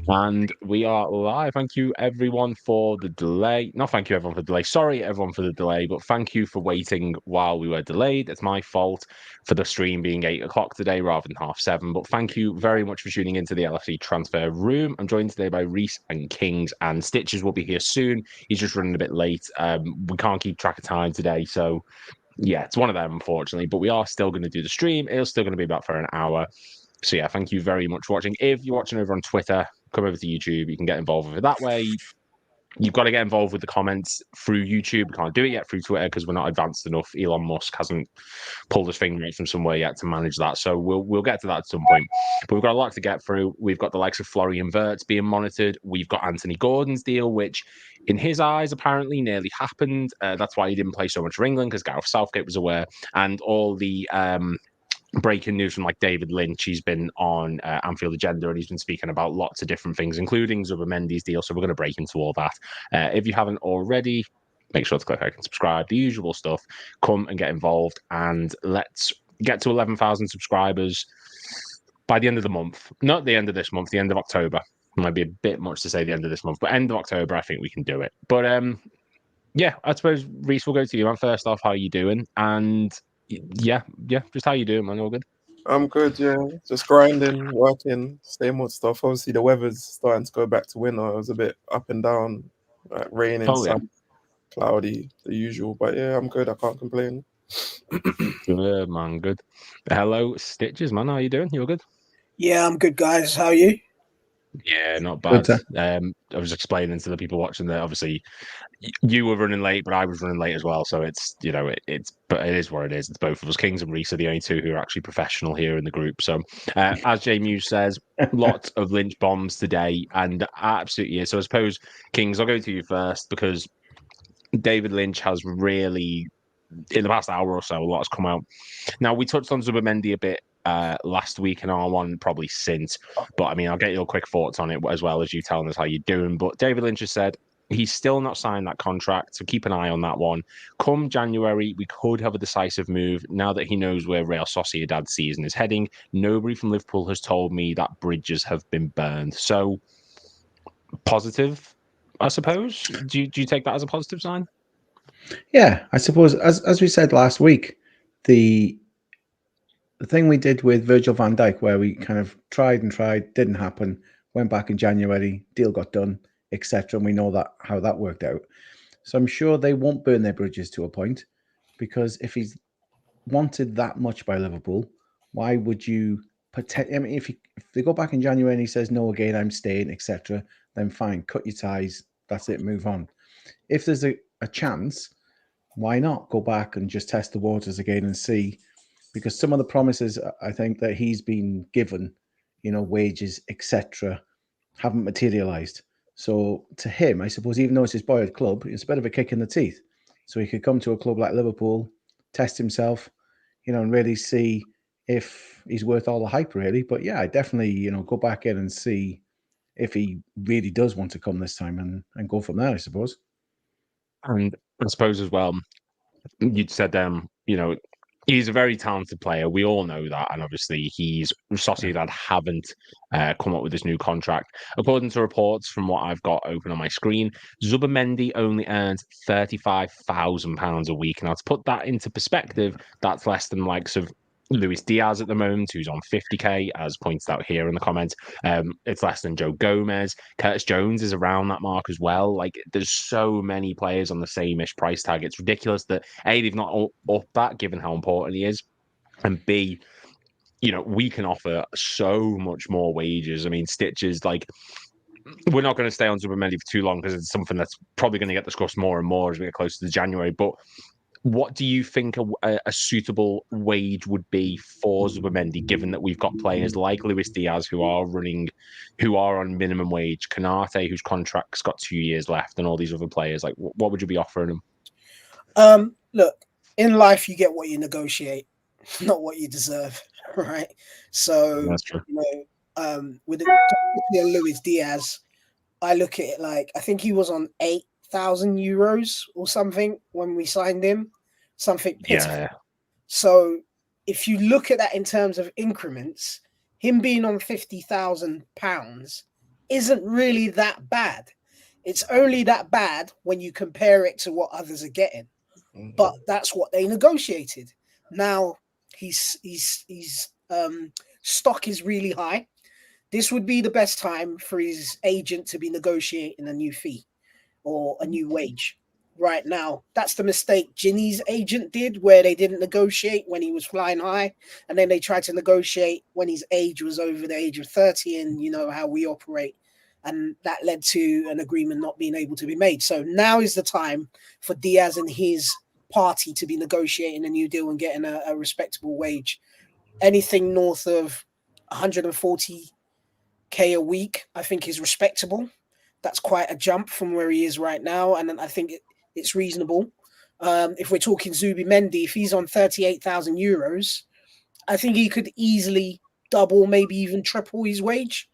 And we are live. Thank you, everyone, for the delay. Not thank you, everyone, for the delay. Sorry, everyone, for the delay, but thank you for waiting while we were delayed. It's my fault for the stream being 8 o'clock today rather than 7:30. But thank you very much for tuning into the LFC transfer room. I'm joined today by Reese and Kings, and Stitches will be here soon. He's just running a bit late. We can't keep track of time today, so yeah, it's one of them, unfortunately. But we are still going to do the stream. It's still going to be about for an hour. So yeah, thank you very much for watching. If you're watching over on Twitter, come over to YouTube. You can get involved with it that way. You've got to get involved with the comments through YouTube. We can't do it yet through Twitter because we're not advanced enough. Elon Musk hasn't pulled his finger out from somewhere yet to manage that. So we'll get to that at some point. But we've got a lot to get through. We've got the likes of Florian Wirtz being monitored. We've got Anthony Gordon's deal, which in his eyes apparently nearly happened. That's why he didn't play so much for England, because Gareth Southgate was aware. And all the breaking news from like David Lynch. He's been on Anfield Agenda and he's been speaking about lots of different things, including Zubimendi's deal. So we're going to break into all that. If you haven't already, make sure to click like and subscribe, the usual stuff. Come and get involved, and let's get to 11,000 subscribers by the end of the month. Not the end of this month, the end of October. It might be a bit much to say the end of this month, but end of October, I think we can do it. But yeah, I suppose Reese, we'll go to you, man. First off, how are you doing? And yeah, just how you doing, man? All good? I'm good, yeah. Just grinding, working, same old stuff. Obviously, the weather's starting to go back to winter. It was a bit up and down, like raining, sun, cloudy, the usual. But yeah, I'm good. I can't complain. Good, man. Good. Hello, Stitches, man. How are you doing? You all good? Yeah, I'm good, guys. How are you? Yeah, not bad. I was explaining to the people watching that obviously you were running late, but I was running late as well. So it's, you know, but it is what it is. It's both of us. Kings and Reese are the only two who are actually professional here in the group. So as Jay Muse says, lots of Lynch bombs today, and absolutely. Yeah. So I suppose, Kings, I'll go to you first, because David Lynch has really, in the past hour or so, a lot has come out. Now, we touched on Zubimendi a bit last week in R1, probably since, but I mean, I'll get your quick thoughts on it as well as you telling us how you're doing. But David Lynch has said he's still not signed that contract, so keep an eye on that one. Come January, we could have a decisive move now that he knows where Real Sociedad's season is heading. Nobody from Liverpool has told me that bridges have been burned. So, positive, I suppose. Do you take that as a positive sign? Yeah, I suppose, as we said last week, the thing we did with Virgil van Dijk, where we kind of tried, didn't happen, went back in January, deal got done, etc. And we know that how that worked out. So I'm sure they won't burn their bridges to a point, because if he's wanted that much by Liverpool, why would you I mean, if they go back in January and he says no again, I'm staying, etc., then fine, cut your ties, that's it, move on. If there's a chance, why not go back and just test the waters again and see? Because some of the promises I think that he's been given, wages, etc., haven't materialized. So to him, I suppose, even though it's his boyhood club, it's a bit of a kick in the teeth. So he could come to a club like Liverpool, test himself, and really see if he's worth all the hype, really. But yeah, I definitely, go back in and see if he really does want to come this time and go from there, I suppose. And I suppose as well, you said, he's a very talented player. We all know that. And obviously, Sociedad haven't come up with this new contract. According to reports from what I've got open on my screen, Zubimendi only earns £35,000 a week. Now, to put that into perspective, that's less than likes of Luis Diaz at the moment, who's on 50k, as pointed out here in the comments. It's less than Joe Gomez. Curtis Jones is around that mark as well. Like, there's so many players on the same-ish price tag. It's ridiculous that A, they've not up that, given how important he is, and B, we can offer so much more wages. I mean, Stitches, like, we're not going to stay on Zubimendi for too long because it's something that's probably going to get discussed more and more as we get closer to January. But what do you think a suitable wage would be for Zubimendi, given that we've got players like Luis Diaz who are on minimum wage, Canate, whose contract's got 2 years left, and all these other players? Like, what would you be offering them? Look, in life, you get what you negotiate, not what you deserve, right? So, that's true. With Luis Diaz, I look at it like, I think he was on 8,000 euros or something when we signed him, something pitiful. Yeah. So if you look at that in terms of increments, him being on £50,000 isn't really that bad. It's only that bad when you compare it to what others are getting. But that's what they negotiated. Now his stock is really high. This would be the best time for his agent to be negotiating a new fee or a new wage. Right now, that's the mistake Ginny's agent did, where they didn't negotiate when he was flying high, and then they tried to negotiate when his age was over the age of 30, and you know how we operate, and that led to an agreement not being able to be made. So now is the time for Diaz and his party to be negotiating a new deal and getting a respectable wage. Anything north of 140k a week, I think, is respectable. That's quite a jump from where he is right now, and I think it's reasonable. If we're talking Zubimendi, if he's on 38,000 euros, I think he could easily double, maybe even triple his wage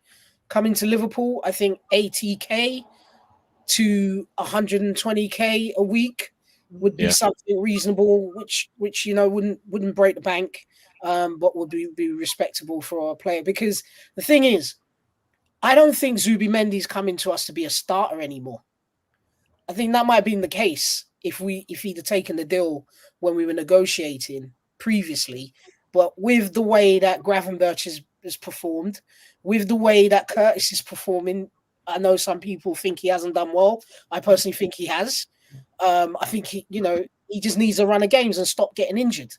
coming to Liverpool. I think 80k to 120k a week would be something reasonable, which you know wouldn't break the bank, but would be respectable for a player. Because the thing is, I don't think Zubimendi's coming to us to be a starter anymore. I think that might have been the case if he'd have taken the deal when we were negotiating previously. But with the way that Gravenberch has performed, with the way that Curtis is performing, I know some people think he hasn't done well. I personally think he has. I think he just needs a run of games and stop getting injured.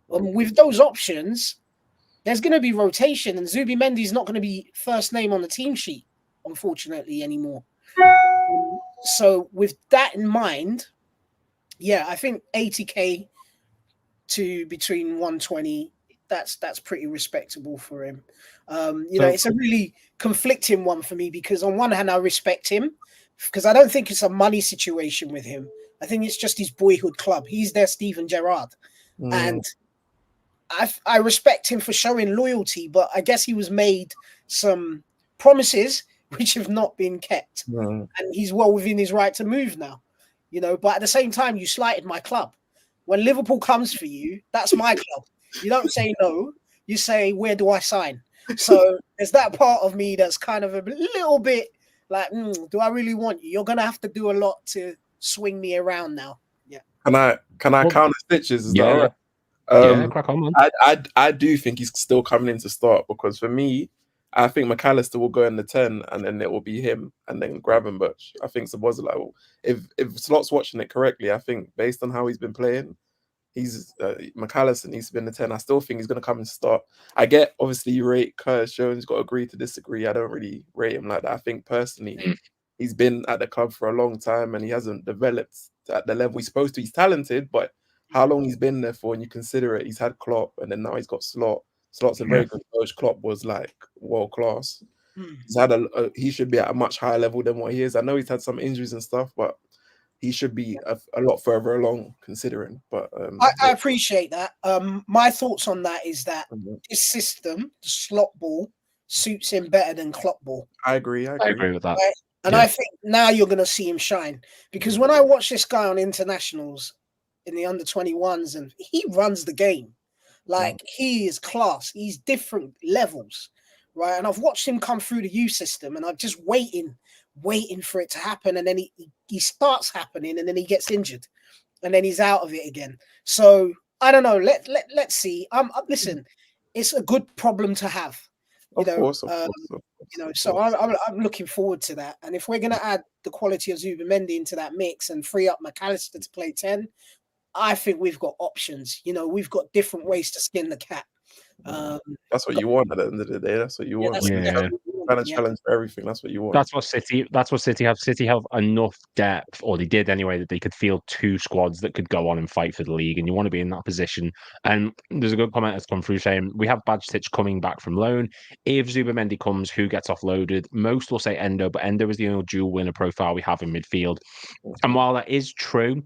With those options, there's going to be rotation, and Zubimendi's not going to be first name on the team sheet, unfortunately, anymore. So with that in mind, yeah, I think 80k to between 120, that's pretty respectable for him. It's a really conflicting one for me, because on one hand I respect him because I don't think it's a money situation with him. I think it's just his boyhood club. He's their Steven Gerrard, and I respect him for showing loyalty, but I guess he was made some promises which have not been kept, and he's well within his right to move now. But at the same time, you slighted my club. When Liverpool comes for you, that's my club. You don't say no. You say, where do I sign? So there's that part of me that's kind of a little bit like, do I really want you? You're going to have to do a lot to swing me around now. Yeah. Can I count the stitches? Is that all right? Crack on, man. I do think he's still coming in to start, because for me, I think McAllister will go in the 10, and then it will be him and then Gravenberch. I think Szoboszlai, if Slot's watching it correctly, I think based on how he's been playing, McAllister needs to be in the 10. I still think he's going to come and start. I get, obviously, you rate Curtis Jones, got to agree to disagree. I don't really rate him like that. I think personally, he's been at the club for a long time and he hasn't developed at the level he's supposed to. He's talented, but how long he's been there for, and you consider it, he's had Klopp and then now he's got Slot. Slot's a very good coach. Klopp was like world class. He's had he should be at a much higher level than what he is. I know he's had some injuries and stuff, but he should be a lot further along considering. But I appreciate that. My thoughts on that is that this system, the Slot ball, suits him better than Klopp ball. I agree with that. Right? And I think now you're going to see him shine, because when I watch this guy on internationals in the under 21s, and he runs the game. Like, he is class. He's different levels, right? And I've watched him come through the youth system, and I'm just waiting for it to happen. And then he starts happening, and then he gets injured, and then he's out of it again. So I don't know. Let's see. Listen, it's a good problem to have. Of course. So I'm looking forward to that. And if we're going to add the quality of Zubimendi into that mix and free up McAllister to play 10, I think we've got options. We've got different ways to skin the cat. That's what you want at the end of the day. That's what you want. Trying to challenge for everything. That's what you want. That's what City have. City have enough depth, or they did anyway, that they could field two squads that could go on and fight for the league. And you want to be in that position. And there's a good comment that's come through saying we have Bajcetic coming back from loan. If Zubimendi comes, who gets offloaded? Most will say Endo, but Endo is the only dual winner profile we have in midfield. And while that is true,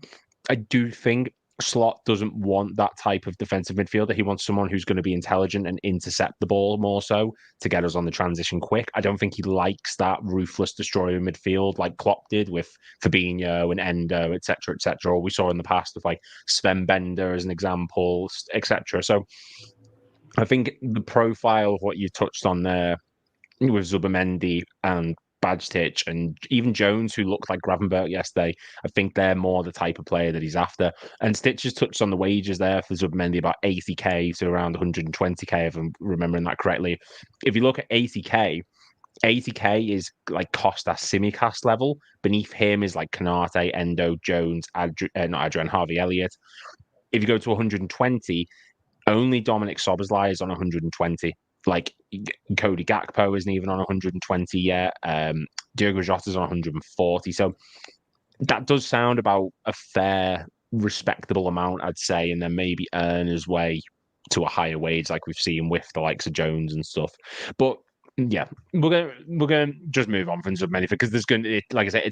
I do think Slot doesn't want that type of defensive midfielder. He wants someone who's going to be intelligent and intercept the ball more so to get us on the transition quick. I don't think he likes that ruthless destroyer midfield like Klopp did with Fabinho and Endo, etc., or we saw in the past with like Sven Bender as an example, etc. So I think the profile of what you touched on there with Zubimendi and Bajtic and even Jones, who looked like Gravenberch yesterday. I think they're more the type of player that he's after. And Stitch has touched on the wages there for Zubimendi, about 80k to around 120k, if I'm remembering that correctly. If you look at 80k is like Costa Simicast level. Beneath him is like Canate, Endo, Jones, not Adrian, Harvey Elliott. If you go to 120, only Dominic Szoboszlai is on 120. Like Cody Gakpo isn't even on 120 yet. Diogo Jota's on 140. So that does sound about a fair, respectable amount, I'd say, and then maybe earn his way to a higher wage, like we've seen with the likes of Jones and stuff. But yeah, we're gonna just move on from Zubimendi because there's going to, like I said,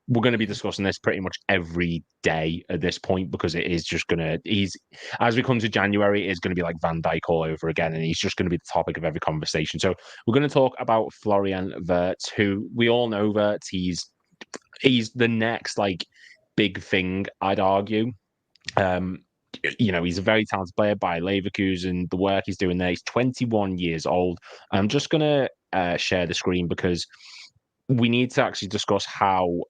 we're going to be discussing this pretty much every day at this point because it is just as we come to January, it's going to be like Van Dijk all over again, and he's just going to be the topic of every conversation. So we're going to talk about Florian Wirtz, who we all know Wirtz. He's the next like big thing, I'd argue. He's a very talented player by Leverkusen. The work he's doing there. He's 21 years old. I'm just going to share the screen because we need to actually discuss how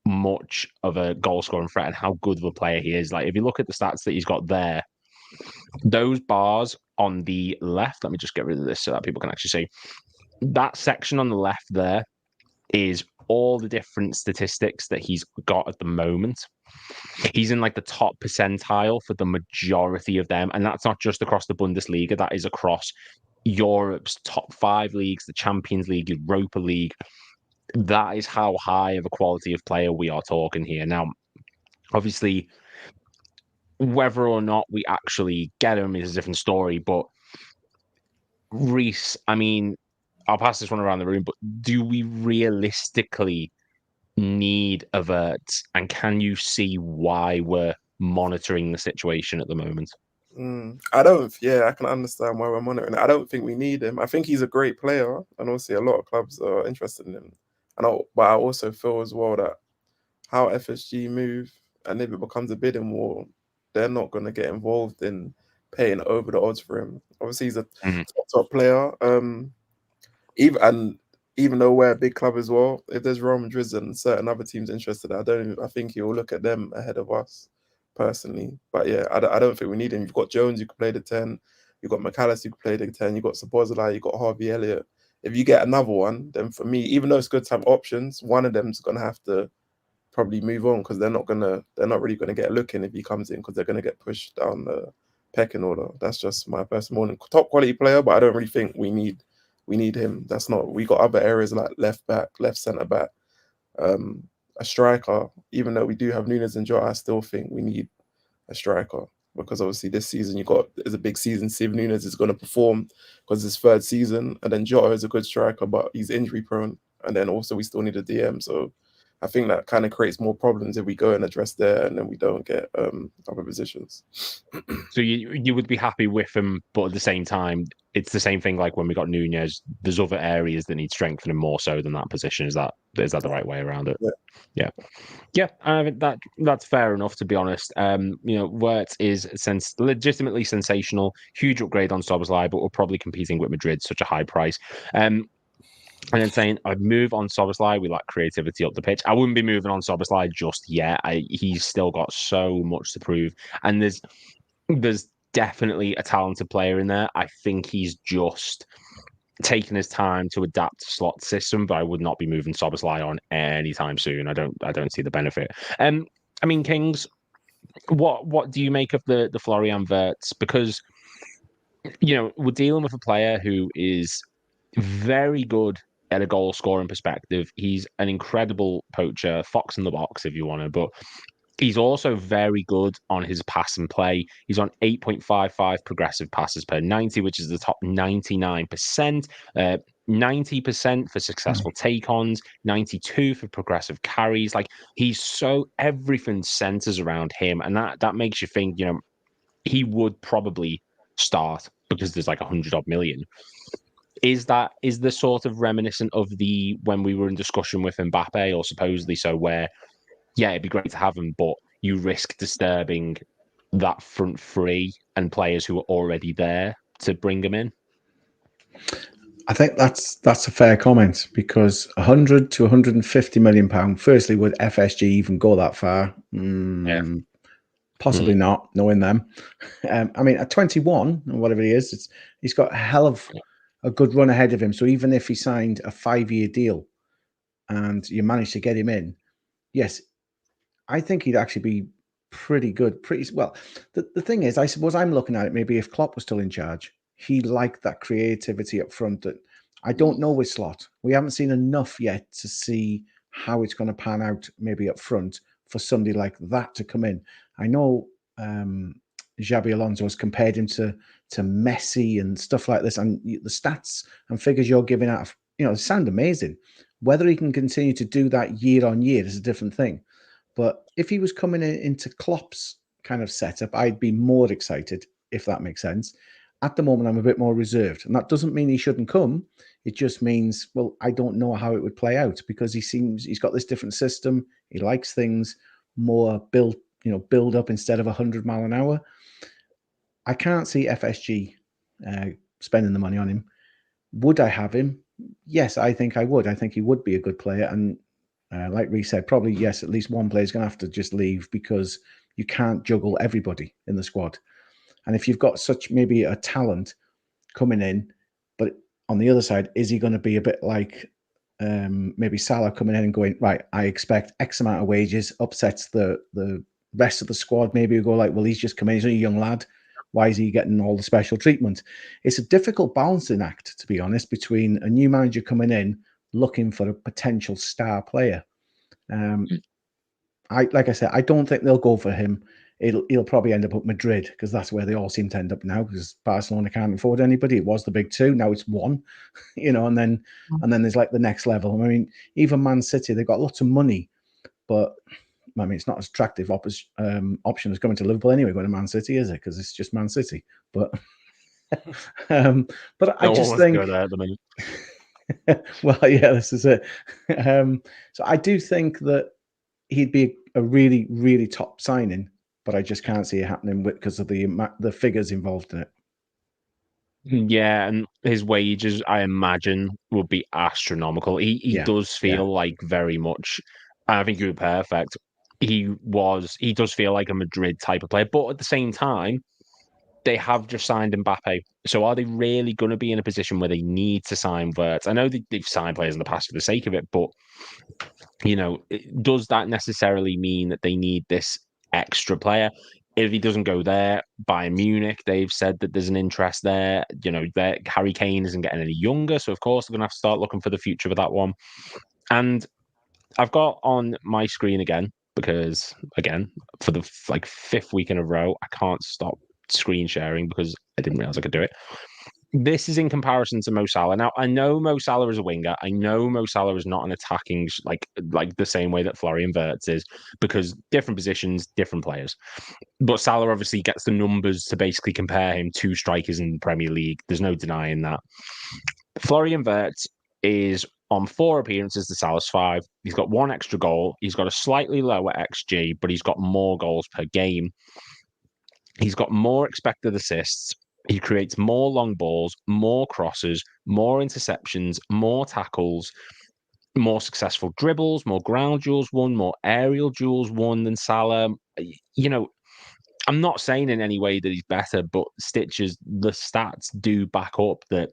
much of a goal-scoring threat and how good of a player he is. Like, if you look at the stats that he's got there, those bars on the left, let me just get rid of this so that people can actually see. That section on the left there is all the different statistics that he's got at the moment. He's in like the top percentile for the majority of them. And that's not just across the Bundesliga, that is across Europe's top 5 leagues, the Champions League, Europa League. That is how high of a quality of player we are talking here. Now, obviously, whether or not we actually get him is a different story. But Reese, I mean, I'll pass this one around the room, but do we realistically need a Wirtz? And can you see why we're monitoring the situation at the moment? I can understand why we're monitoring it. I don't think we need him. I think he's a great player, and obviously a lot of clubs are interested in him. But I also feel as well that how FSG move, and if it becomes a bidding war, they're not going to get involved in paying over the odds for him. Obviously, he's a top player. Even though we're a big club as well, if there's Real Madrid and certain other teams interested, I think he'll look at them ahead of us, personally. But yeah, I don't think we need him. You've got Jones, you could play the 10. You've got McAllister, you could play the 10. You've got Szoboszlai, you've got Harvey Elliott. If you get another one, then for me, even though it's good to have options, one of them's going to have to probably move on because they're not really going to get a look in if he comes in because they're going to get pushed down the pecking order. That's just my personal opinion. Top quality player, but I don't really think we need him. We got other areas like left back, left centre back, a striker. Even though we do have Nunes and Jota, I still think we need a striker because obviously this season it's a big season. See if Nunes is going to perform because it's his 3rd season, and then Jota is a good striker, but he's injury prone, and then also we still need a DM. So I think that kind of creates more problems if we go and address there and then we don't get other positions. So you would be happy with him, but at the same time, it's the same thing like when we got Nunez. There's other areas that need strengthening more so than that position. Is that the right way around it? Yeah. I think that's fair enough, to be honest. Wirtz is legitimately sensational. Huge upgrade on Szoboszlai, but we're probably competing with Madrid, such a high price. And then saying I'd move on Szoboszlai, we lack creativity up the pitch. I wouldn't be moving on Szoboszlai just yet. He's still got so much to prove, and there's definitely a talented player in there. I think he's just taking his time to adapt to slot system, but I would not be moving Szoboszlai on anytime soon. I don't see the benefit. I mean, Kings, what do you make of the Florian Wirtz? Because we're dealing with a player who is very good at a goal scoring perspective. He's an incredible poacher, fox in the box if you want to, but he's also very good on his pass and play. He's on 8.55 progressive passes per 90, which is the top 99%, 90% for successful take-ons, 92 for progressive carries. Like, everything centers around him, and that makes you think, he would probably start because there's like 100 odd million. Is the sort of reminiscent of when we were in discussion with Mbappe, or supposedly so, where, yeah, it'd be great to have him, but you risk disturbing that front three and players who are already there to bring him in? I think that's a fair comment, because 100 to 150 million pound. Firstly, would FSG even go that far? Possibly not, knowing them. I mean, at 21 or whatever he is, he's got a hell of a good run ahead of him. So even if he signed a 5-year deal and you managed to get him in, yes, I think he'd actually be pretty good. Pretty well. The thing is, I suppose I'm looking at it, maybe if Klopp was still in charge, he liked that creativity up front. That I don't know with Slot. We haven't seen enough yet to see how it's going to pan out, maybe up front, for somebody like that to come in. I know Xabi Alonso has compared him to Messi and stuff like this, and the stats and figures you're giving out, sound amazing. Whether he can continue to do that year on year is a different thing. But if he was coming into Klopp's kind of setup, I'd be more excited, if that makes sense. At the moment, I'm a bit more reserved. And that doesn't mean he shouldn't come. It just means, well, I don't know how it would play out, because he's got this different system. He likes things more build up instead of 100 mile an hour. I can't see FSG spending the money on him. Would I have him? Yes, I think I would. I think he would be a good player. And like Reece said, probably, yes, at least one player is going to have to just leave, because you can't juggle everybody in the squad. And if you've got such maybe a talent coming in, but on the other side, is he going to be a bit like maybe Salah coming in and going, right, I expect X amount of wages, upsets the rest of the squad? Maybe you go like, well, he's just come in, he's a young lad. Why is he getting all the special treatment? It's a difficult balancing act, to be honest, between a new manager coming in looking for a potential star player. Like I said, I don't think they'll go for him. He'll probably end up at Madrid, because that's where they all seem to end up now, because Barcelona can't afford anybody. It was the big two, now it's one, and then there's like the next level. I mean, even Man City, they've got lots of money, but I mean, it's not as attractive option as going to Liverpool anyway, going to Man City, is it? Because it's just Man City. But I just think, go there at the minute. well, yeah, this is it. So I do think that he'd be a really, really top signing, but I just can't see it happening because of the figures involved in it. Yeah, and his wages, I imagine, would be astronomical. He does feel like very much. I think you were perfect. He does feel like a Madrid type of player, but at the same time, they have just signed Mbappe. So are they really going to be in a position where they need to sign Wirtz? I know they've signed players in the past for the sake of it, but does that necessarily mean that they need this extra player? If he doesn't go there, Bayern Munich, they've said that there's an interest there. Harry Kane isn't getting any younger, so of course they're going to have to start looking for the future for that one. And I've got on my screen again, because again, for the fifth week in a row, I can't stop screen sharing because I didn't realize I could do it. This is in comparison to Mo Salah. Now, I know Mo Salah is a winger. I know Mo Salah is not an attacking, like the same way that Florian Wirtz is, because different positions, different players. But Salah obviously gets the numbers to basically compare him to strikers in the Premier League. There's no denying that. Florian Wirtz is on 4 appearances to Salah's 5. He's got 1 extra goal. He's got a slightly lower XG, but he's got more goals per game. He's got more expected assists. He creates more long balls, more crosses, more interceptions, more tackles, more successful dribbles, more ground duels won, more aerial duels won than Salah. I'm not saying in any way that he's better, but the stats do back up that,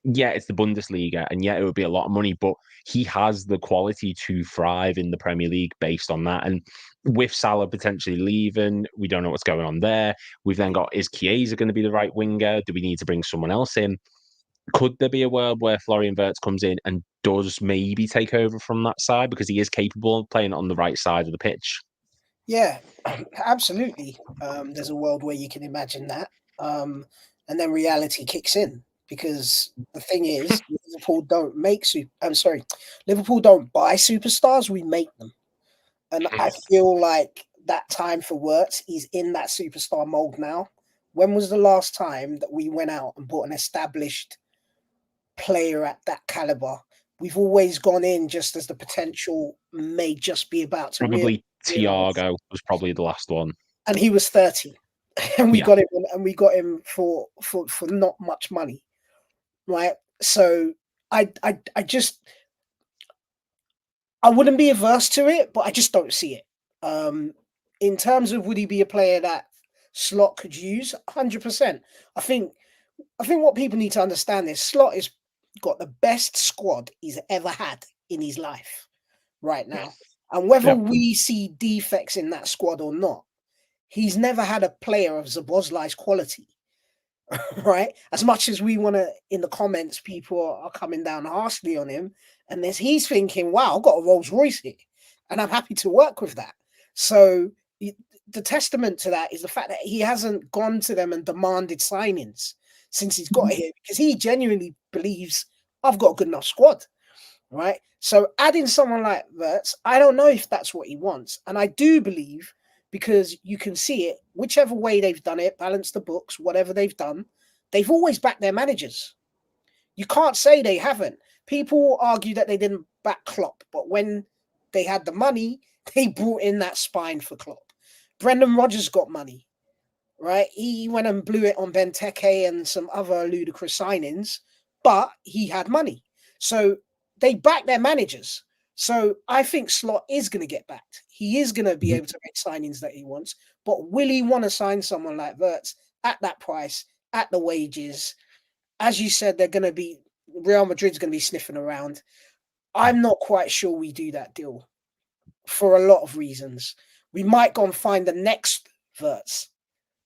yeah, it's the Bundesliga, and yeah, it would be a lot of money, but he has the quality to thrive in the Premier League based on that. And with Salah potentially leaving, we don't know what's going on there. We've then got, is Chiesa going to be the right winger? Do we need to bring someone else in? Could there be a world where Florian Wirtz comes in and does maybe take over from that side, because he is capable of playing on the right side of the pitch? Yeah, absolutely. There's a world where you can imagine that. And then reality kicks in, because the thing is, Liverpool don't buy superstars, we make them. And I feel like that time for Wirtz, he's in that superstar mold now. When was the last time that we went out and bought an established player at that caliber? We've always gone in just as the potential may just be about to probably Thiago was probably the last one, and he was 30, and we got him for not much money, right? So I wouldn't be averse to it, but I just don't see it. In terms of would he be a player that Slot could use? 100%. I think what people need to understand is Slot has got the best squad he's ever had in his life right now. And whether we see defects in that squad or not, he's never had a player of Szoboszlai's quality. Right? As much as we want to, in the comments, people are coming down harshly on him, and he's thinking, wow, I've got a Rolls Royce here, and I'm happy to work with that. So the testament to that is the fact that he hasn't gone to them and demanded signings since he's got here, because he genuinely believes I've got a good enough squad, right? So adding someone like Wirtz, I don't know if that's what he wants. And I do believe, because you can see it, whichever way they've done it, balance the books, whatever they've done, they've always backed their managers. You can't say they haven't. People argue that they didn't back Klopp, but when they had the money, they brought in that spine for Klopp. Brendan Rodgers got money, right? He went and blew it on Benteke and some other ludicrous signings, but he had money. So they back their managers. So I think Slot is going to get backed. He is going to be able to make signings that he wants, but will he want to sign someone like Wirtz at that price, at the wages? As you said, Real Madrid's going to be sniffing around. I'm not quite sure we do that deal for a lot of reasons. We might go and find the next Wirtz,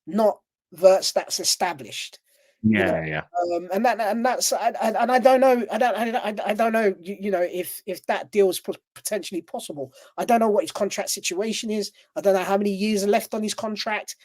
not Wirtz that's established. Yeah. And I don't know. I don't know. If that deal is potentially possible. I don't know what his contract situation is. I don't know how many years are left on his contract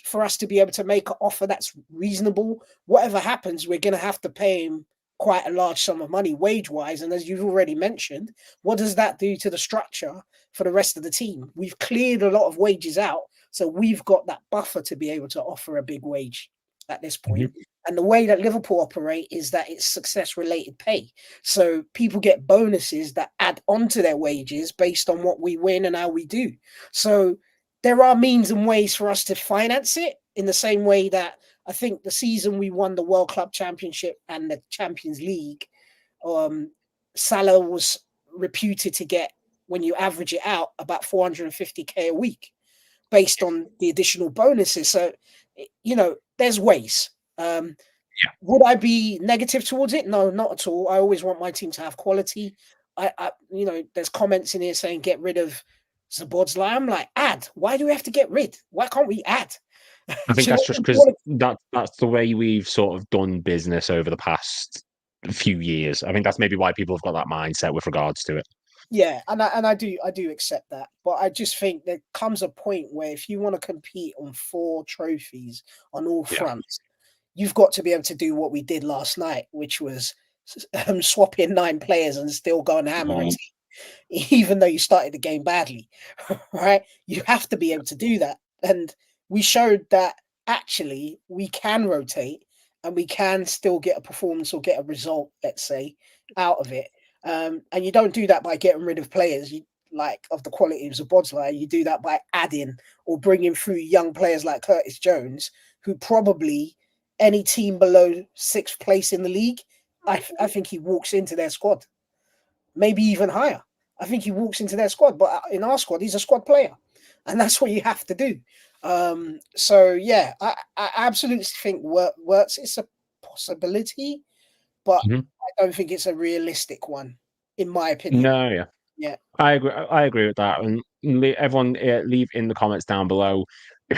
for us to be able to make an offer that's reasonable. Whatever happens, we're going to have to pay him quite a large sum of money wage-wise. And as you've already mentioned, what does that do to the structure for the rest of the team? We've cleared a lot of wages out, so we've got that buffer to be able to offer a big wage at this point. And the way that Liverpool operate is that it's success-related pay. So people get bonuses that add onto their wages based on what we win and how we do. So there are means and ways for us to finance it, in the same way that I think the season we won the World Club Championship and the Champions League, Salah was reputed to get, when you average it out, about 450k a week based on the additional bonuses. So, there's ways. Would I be negative towards it? No, not at all. I always want my team to have quality. There's comments in here saying get rid of Szoboszlai. I'm like, add. Why do we have to get rid? Why can't we add? I think that's just because that's the way we've sort of done business over the past few years. I think that's maybe why people have got that mindset with regards to it. Yeah, and I do accept that, but I just think there comes a point where if you want to compete on 4 trophies on all fronts, you've got to be able to do what we did last night, which was swapping 9 players and still going hammer, even though you started the game badly, right? You have to be able to do that, and we showed that actually we can rotate and we can still get a performance or get a result, let's say, out of it. And you don't do that by getting rid of players of the quality of Szoboszlai. You do that by adding or bringing through young players like Curtis Jones, who probably any team below 6th place in the league, I think he walks into their squad, maybe even higher. I think he walks into their squad, but in our squad, he's a squad player, and that's what you have to do. I absolutely think Wirtz is a possibility, but I don't think it's a realistic one, in my opinion. No, yeah. I agree with that. And everyone, leave in the comments down below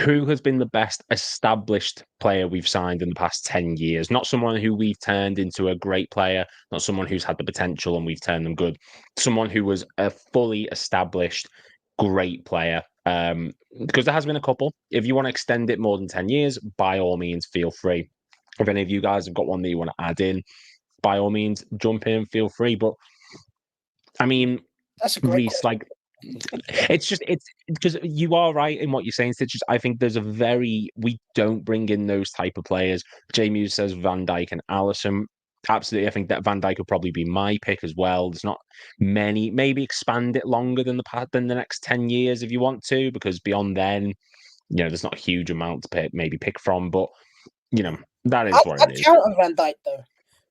who has been the best established player we've signed in the past 10 years. Not someone who we've turned into a great player, not someone who's had the potential and we've turned them good. Someone who was a fully established great player. Because there has been a couple. If you want to extend it more than 10 years, by all means, feel free. If any of you guys have got one that you want to add in, by all means, jump in, feel free. But I mean, that's a great question. It's because you are right in what you're saying, Stitch. I think we don't bring in those type of players. Jamie says Van Dijk and Alisson. Absolutely, I think that Van Dijk would probably be my pick as well. There's not many. Maybe expand it longer than the next 10 years if you want to, because beyond then, there's not a huge amount to pick from. But that is what it is. I'd count on Van Dijk though,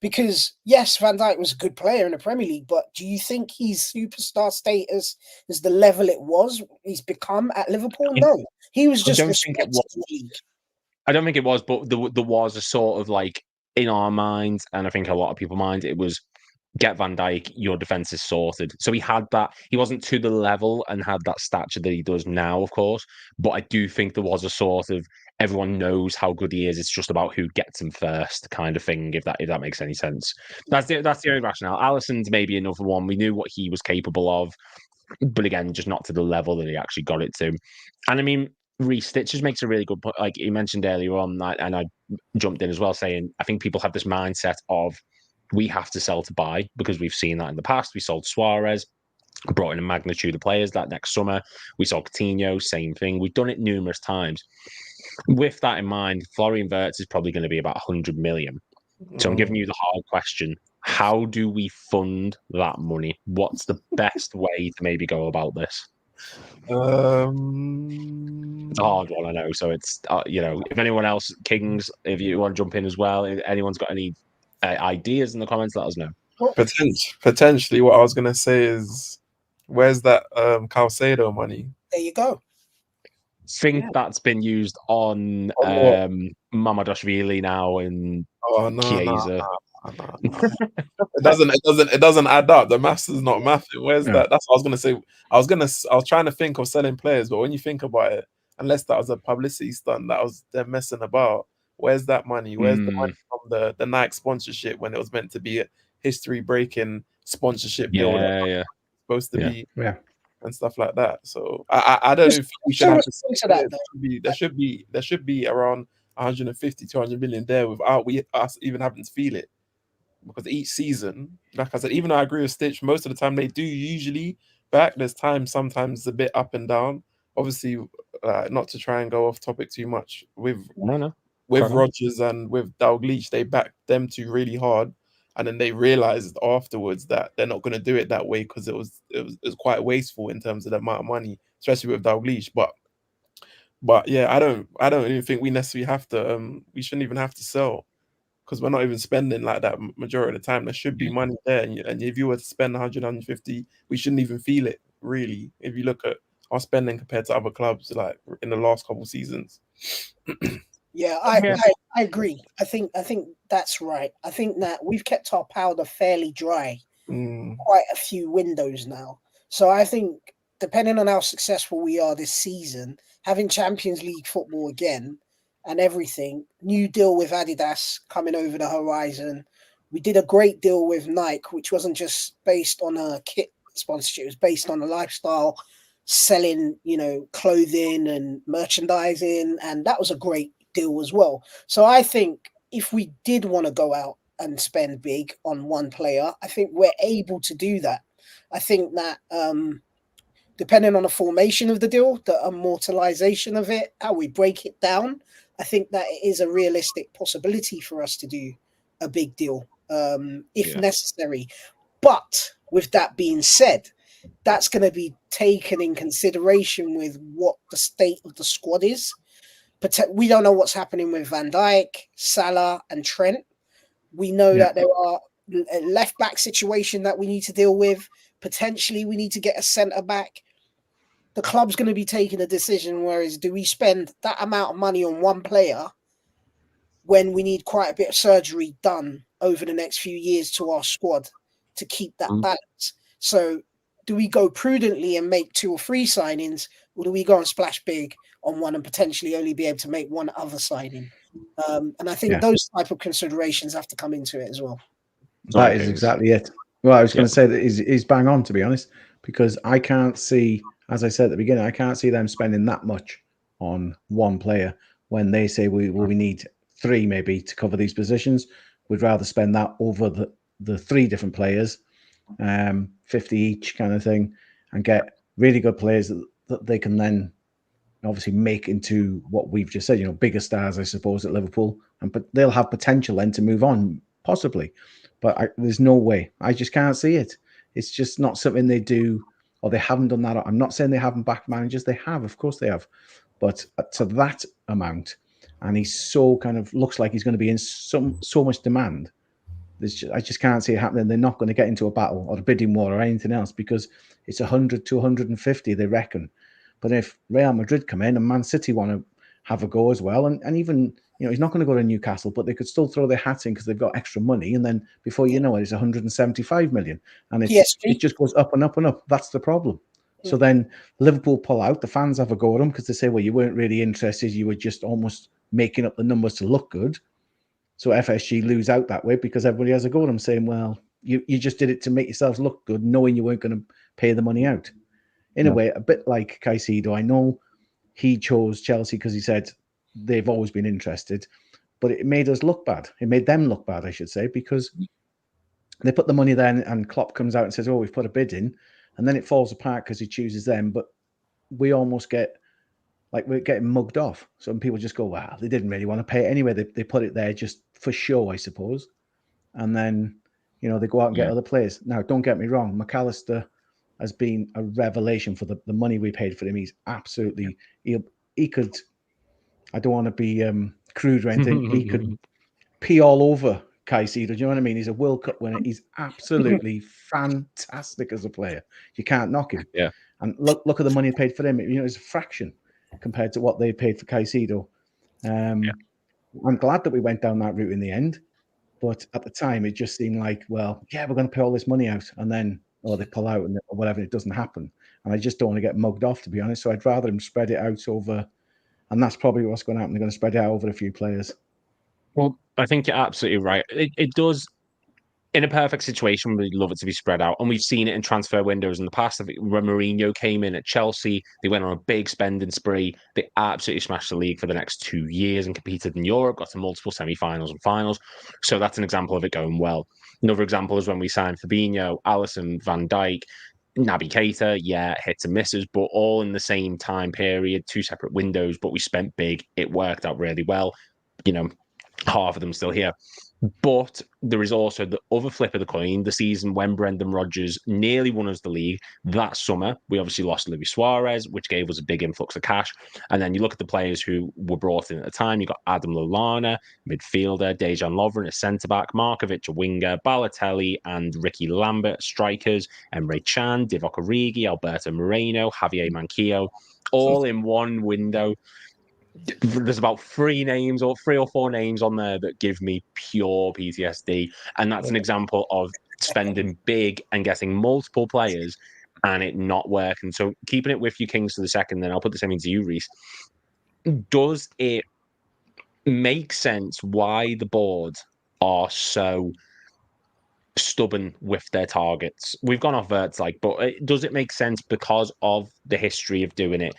Because yes, Van Dijk was a good player in the Premier League, but do you think his superstar status is the level it was he's become at Liverpool? No, he was just respected in the league. I don't think it was, but there was a sort of like in our minds, and I think a lot of people's minds, it was get Van Dijk, your defense is sorted. So he had that. He wasn't to the level and had that stature that he does now, of course. But I do think there was a sort of everyone knows how good he is. It's just about who gets him first, kind of thing. If that makes any sense, that's the only rationale. Alisson's maybe another one. We knew what he was capable of, but again, just not to the level that he actually got it to. And I mean, Reece Stitches makes a really good point. Like he mentioned earlier on, and I jumped in as well, saying I think people have this mindset of we have to sell to buy because we've seen that in the past. We sold Suarez, brought in a magnitude of players that next summer. We saw Coutinho, same thing. We've done it numerous times. With that in mind, Florian Wirtz is probably going to be about 100 million. So I'm giving you the hard question. How do we fund that money? What's the best way to maybe go about this? It's a hard one, I know. So it's, if anyone else, Kings, if you want to jump in as well, if anyone's got any ideas in the comments, let us know. Potentially, what I was going to say is, where's that Caicedo money? There you go. Think that's been used on Mamardashvili now and Chiesa. No. It doesn't add up. The maths is not mathing. Where's that? That's what I was gonna say. I was trying to think of selling players, but when you think about it, unless that was a publicity stunt, they're messing about. Where's that money? Where's the money from the Nike sponsorship when it was meant to be a history-breaking sponsorship deal? Yeah. Supposed to be, and stuff like that. So I don't think we should have to that. There should be around 150, 200 million there without us even having to feel it. Because each season, like I said, even though I agree with Stitch, most of the time they do usually back. There's times sometimes a bit up and down. Obviously, not to try and go off topic too much with Rodgers and with Dalglish, they backed them two really hard, and then they realized afterwards that they're not going to do it that way because it was quite wasteful in terms of the amount of money, especially with Dalglish. But yeah, I don't even think we necessarily have to. We shouldn't even have to sell because we're not even spending like that majority of the time. There should be money there, and if you were to spend 100, 150, we shouldn't even feel it really. If you look at our spending compared to other clubs, like in the last couple of seasons. Yeah, I agree. I think that's right. I think that we've kept our powder fairly dry quite a few windows now. So I think depending on how successful we are this season, having Champions League football again and everything, new deal with Adidas coming over the horizon. We did a great deal with Nike, which wasn't just based on a kit sponsorship, it was based on a lifestyle, selling, clothing and merchandising, and that was a great deal as well. So I think if we did want to go out and spend big on one player, I think we're able to do that. I think that depending on the formation of the deal, the immortalization of it, how we break it down, I think that it is a realistic possibility for us to do a big deal if necessary. But with that being said, that's going to be taken in consideration with what the state of the squad is. But we don't know what's happening with Van Dijk, Salah, and Trent. We know that there are a left back situation that we need to deal with. Potentially, we need to get a centre back. The club's going to be taking a decision. Whereas, do we spend that amount of money on one player when we need quite a bit of surgery done over the next few years to our squad to keep that balance? So, do we go prudently and make 2 or 3 signings, or do we go and splash big on one and potentially only be able to make one other signing? And I think those type of considerations have to come into it as well. That is exactly it. Well, I was going to say that he's bang on, to be honest, because I can't see, as I said at the beginning, I can't see them spending that much on one player when they say we need 3 maybe to cover these positions. We'd rather spend that over the 3 different players, 50 each kind of thing, and get really good players that they can then obviously make into what we've just said, bigger stars, I suppose, at Liverpool. But they'll have potential then to move on, possibly. But there's no way. I just can't see it. It's just not something they do, or they haven't done that. I'm not saying they haven't backed managers. They have, of course they have. But to that amount, and he's so kind of looks like he's going to be in so much demand. I just can't see it happening. They're not going to get into a battle or a bidding war or anything else because it's 100 to 150, they reckon. But if Real Madrid come in and Man City want to have a go as well, and even, he's not going to go to Newcastle, but they could still throw their hat in because they've got extra money. And then before you know it, it's 175 million. And it just goes up and up and up. That's the problem. So then Liverpool pull out. The fans have a go at them because they say, well, you weren't really interested. You were just almost making up the numbers to look good. So FSG lose out that way because everybody has a go at them saying, well, you just did it to make yourselves look good, knowing you weren't going to pay the money out. In a way, a bit like Caicedo. I know he chose Chelsea because he said they've always been interested, but it made us look bad. It made them look bad, I should say, because they put the money there and Klopp comes out and says, oh, we've put a bid in, and then it falls apart because he chooses them, but we almost get like we're getting mugged off. Some people just go, wow, they didn't really want to pay it anyway. They put it there just for show, I suppose. And then, they go out and get other players. Now, don't get me wrong. McAllister has been a revelation for the money we paid for him. He's absolutely, he could, I don't want to be crude or anything. He could pee all over Caicedo. Do you know what I mean? He's a World Cup winner. He's absolutely fantastic as a player. You can't knock him. Yeah. And look at the money paid for him. It's a fraction compared to what they paid for Caicedo. I'm glad that we went down that route in the end. But at the time, it just seemed like, well, yeah, we're going to pay all this money out. And then, they pull out and or whatever, it doesn't happen. And I just don't want to get mugged off, to be honest. So I'd rather him spread it out over, and that's probably what's going to happen. They're going to spread it out over a few players. Well, I think you're absolutely right. It does. In a perfect situation, we'd love it to be spread out. And we've seen it in transfer windows in the past. When Mourinho came in at Chelsea, they went on a big spending spree. They absolutely smashed the league for the next 2 years and competed in Europe, got to multiple semi-finals and finals. So that's an example of it going well. Another example is when we signed Fabinho, Alisson, Van Dijk, Naby Keita, hits and misses, but all in the same time period, 2 separate windows, but we spent big. It worked out really well. Half of them still here. But there is also the other flip of the coin, the season when Brendan Rodgers nearly won us the league. That summer, we obviously lost Luis Suarez, which gave us a big influx of cash. And then you look at the players who were brought in at the time. You got Adam Lallana, midfielder, Dejan Lovren, a centre-back, Markovic, a winger, Balotelli and Ricky Lambert, strikers, Emre Can, Divock Origi, Alberto Moreno, Javier Manquillo, all in one window. There's about 3 or 4 names on there that give me pure PTSD. And that's an example of spending big and getting multiple players and it not working. So keeping it with you, Kings, for the second, then I'll put the same into you, Reese. Does it make sense why the board are so stubborn with their targets? We've gone off Wirtz, but does it make sense because of the history of doing it?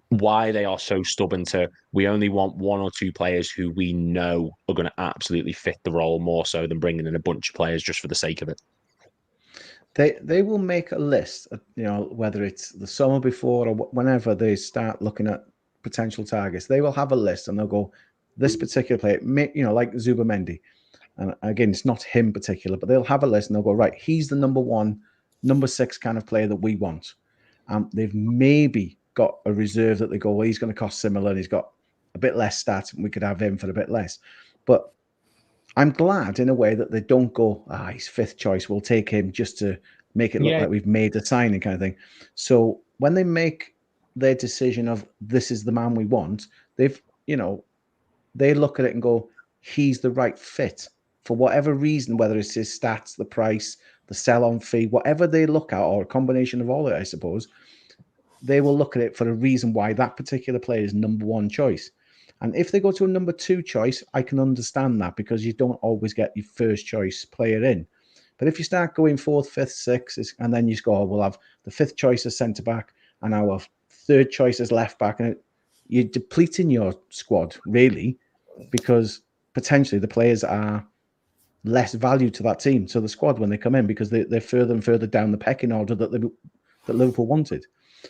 Why they are so stubborn to, we only want 1 or 2 players who we know are going to absolutely fit the role more so than bringing in a bunch of players just for the sake of it. They will make a list, whether it's the summer before or whenever they start looking at potential targets, they will have a list and they'll go, this particular player, like Zubimendi. And again, it's not him particular, but they'll have a list and they'll go, right, he's the number 1, number 6 kind of player that we want. They've maybe got a reserve that they go, well, he's going to cost similar and he's got a bit less stats and we could have him for a bit less. But I'm glad in a way that they don't go, he's 5th choice, we'll take him just to make it look like we've made a signing kind of thing. So when they make their decision of this is the man we want, they look at it and go, he's the right fit for whatever reason, whether it's his stats, the price, the sell-on fee, whatever they look at, or a combination of all of it, I suppose. They will look at it for a reason why that particular player is number 1 choice. And if they go to a number 2 choice, I can understand that because you don't always get your first choice player in. But if you start going 4th, 5th, 6th, and then you go, we'll have the 5th choice as centre-back and our 3rd choice as left-back, and you're depleting your squad, really, because potentially the players are less value to that team, to the squad when they come in, because they're further and further down the pecking order that Liverpool wanted.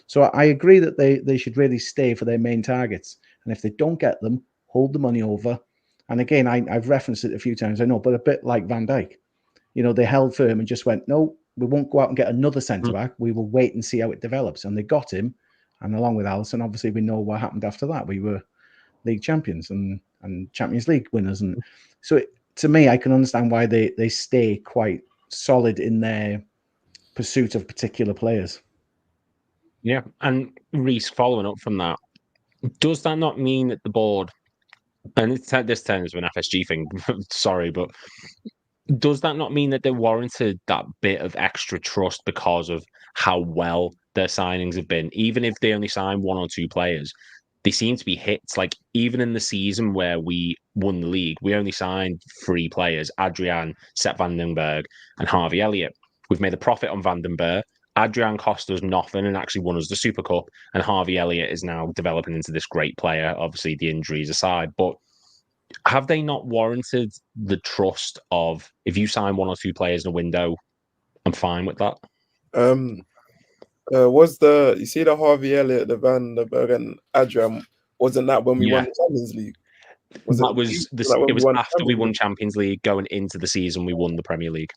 So I agree that they should really stay for their main targets. And if they don't get them, hold the money over. And again, I've referenced it a few times, I know, but a bit like Van Dijk. They held firm and just went, no, we won't go out and get another centre-back. We will wait and see how it develops. And they got him. And along with Alisson, obviously, we know what happened after that. We were league champions and Champions League winners. And so to me, I can understand why they stay quite solid in their pursuit of particular players. Yeah, and Reese, following up from that, does that not mean that the board, and this turns to an FSG thing, sorry, but does that not mean that they warranted that bit of extra trust because of how well their signings have been? Even if they only sign 1 or 2 players, they seem to be hits. Like, even in the season where we won the league, we only signed 3 players, Adrian, Sepp van den Berg, and Harvey Elliott. We've made a profit on Van den Berg. Adrian cost us nothing and actually won us the Super Cup, and Harvey Elliott is now developing into this great player, obviously the injuries aside. But have they not warranted the trust of, if you sign 1 or 2 players in a window, I'm fine with that? Was you see the Harvey Elliott, the Van den Berg, and Adrian? Wasn't that when we won the Champions League? It was after we won Champions League, going into the season we won the Premier League.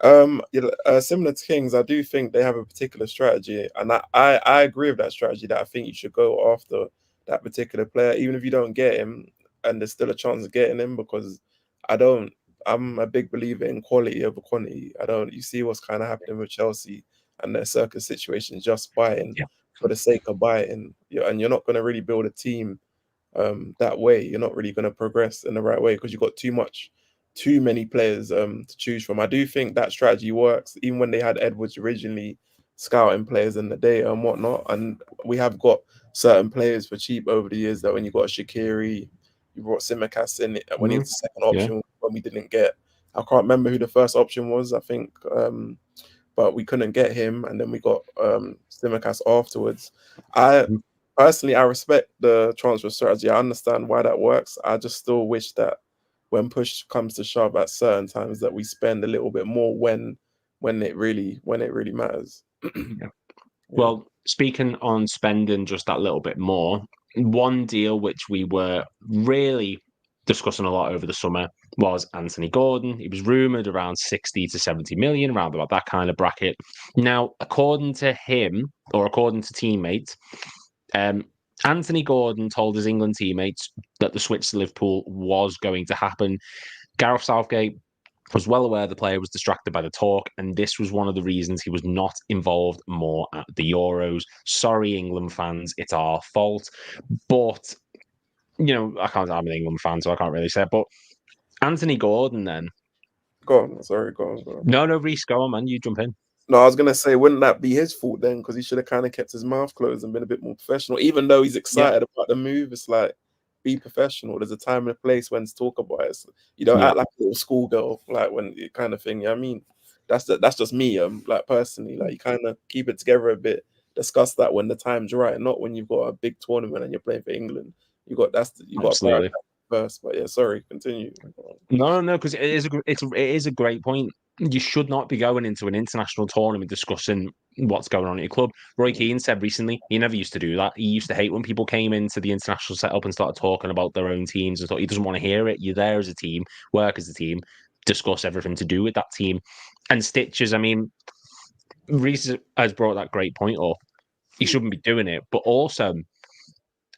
Similar to Kings, I do think they have a particular strategy, and I agree with that strategy. That I think you should go after that particular player, even if you don't get him, and there's still a chance of getting him. Because I'm a big believer in quality over quantity. You see what's kind of happening with Chelsea and their circus situation, just buying for the sake of buying, and you're not going to really build a team that way. You're not really going to progress in the right way because you've got too many players to choose from. I do think that strategy works, even when they had Edwards originally scouting players in the data and whatnot. And we have got certain players for cheap over the years, that when you got a Shaqiri, you brought Tsimikas in when he was the second option when we didn't get. I can't remember who the first option was, I think, but we couldn't get him, and then we got Tsimikas afterwards. Personally, I respect the transfer strategy. I understand why that works. I just still wish that when push comes to shove at certain times, that we spend a little bit more when it really matters. Well, speaking on spending just that little bit more, one deal which we were really discussing a lot over the summer was Anthony Gordon. He was rumoured around 60 to 70 million, around about that kind of bracket. Now, according to him, or according to teammates, Anthony Gordon told his England teammates that the switch to Liverpool was going to happen. Gareth Southgate was well aware the player was distracted by the talk, and this was one of the reasons he was not involved more at the Euros. Sorry, England fans, it's our fault. But, I'm an England fan, so I can't really say it. But Anthony Gordon then. Go on, sorry, go on. No, Reece, go on, man, you jump in. No, I was going to say, wouldn't that be his fault then? Because he should have kind of kept his mouth closed and been a bit more professional. Even though he's excited about the move, it's like, be professional. There's a time and a place when to talk about it. You don't act like a little schoolgirl, like when you kind of thing. I mean, that's just me. Like personally, like you kind of keep it together a bit. Discuss that when the time's right, not when you've got a big tournament and you're playing for England. You got to first. But yeah, sorry, continue. No, because it is a great point. You should not be going into an international tournament discussing what's going on at your club. Roy Keane said recently he never used to do that. He used to hate when people came into the international setup and started talking about their own teams and thought he doesn't want to hear it. You're there as a team, work as a team, discuss everything to do with that team. And Stitches, I mean, Reece has brought that great point up. He shouldn't be doing it, but also,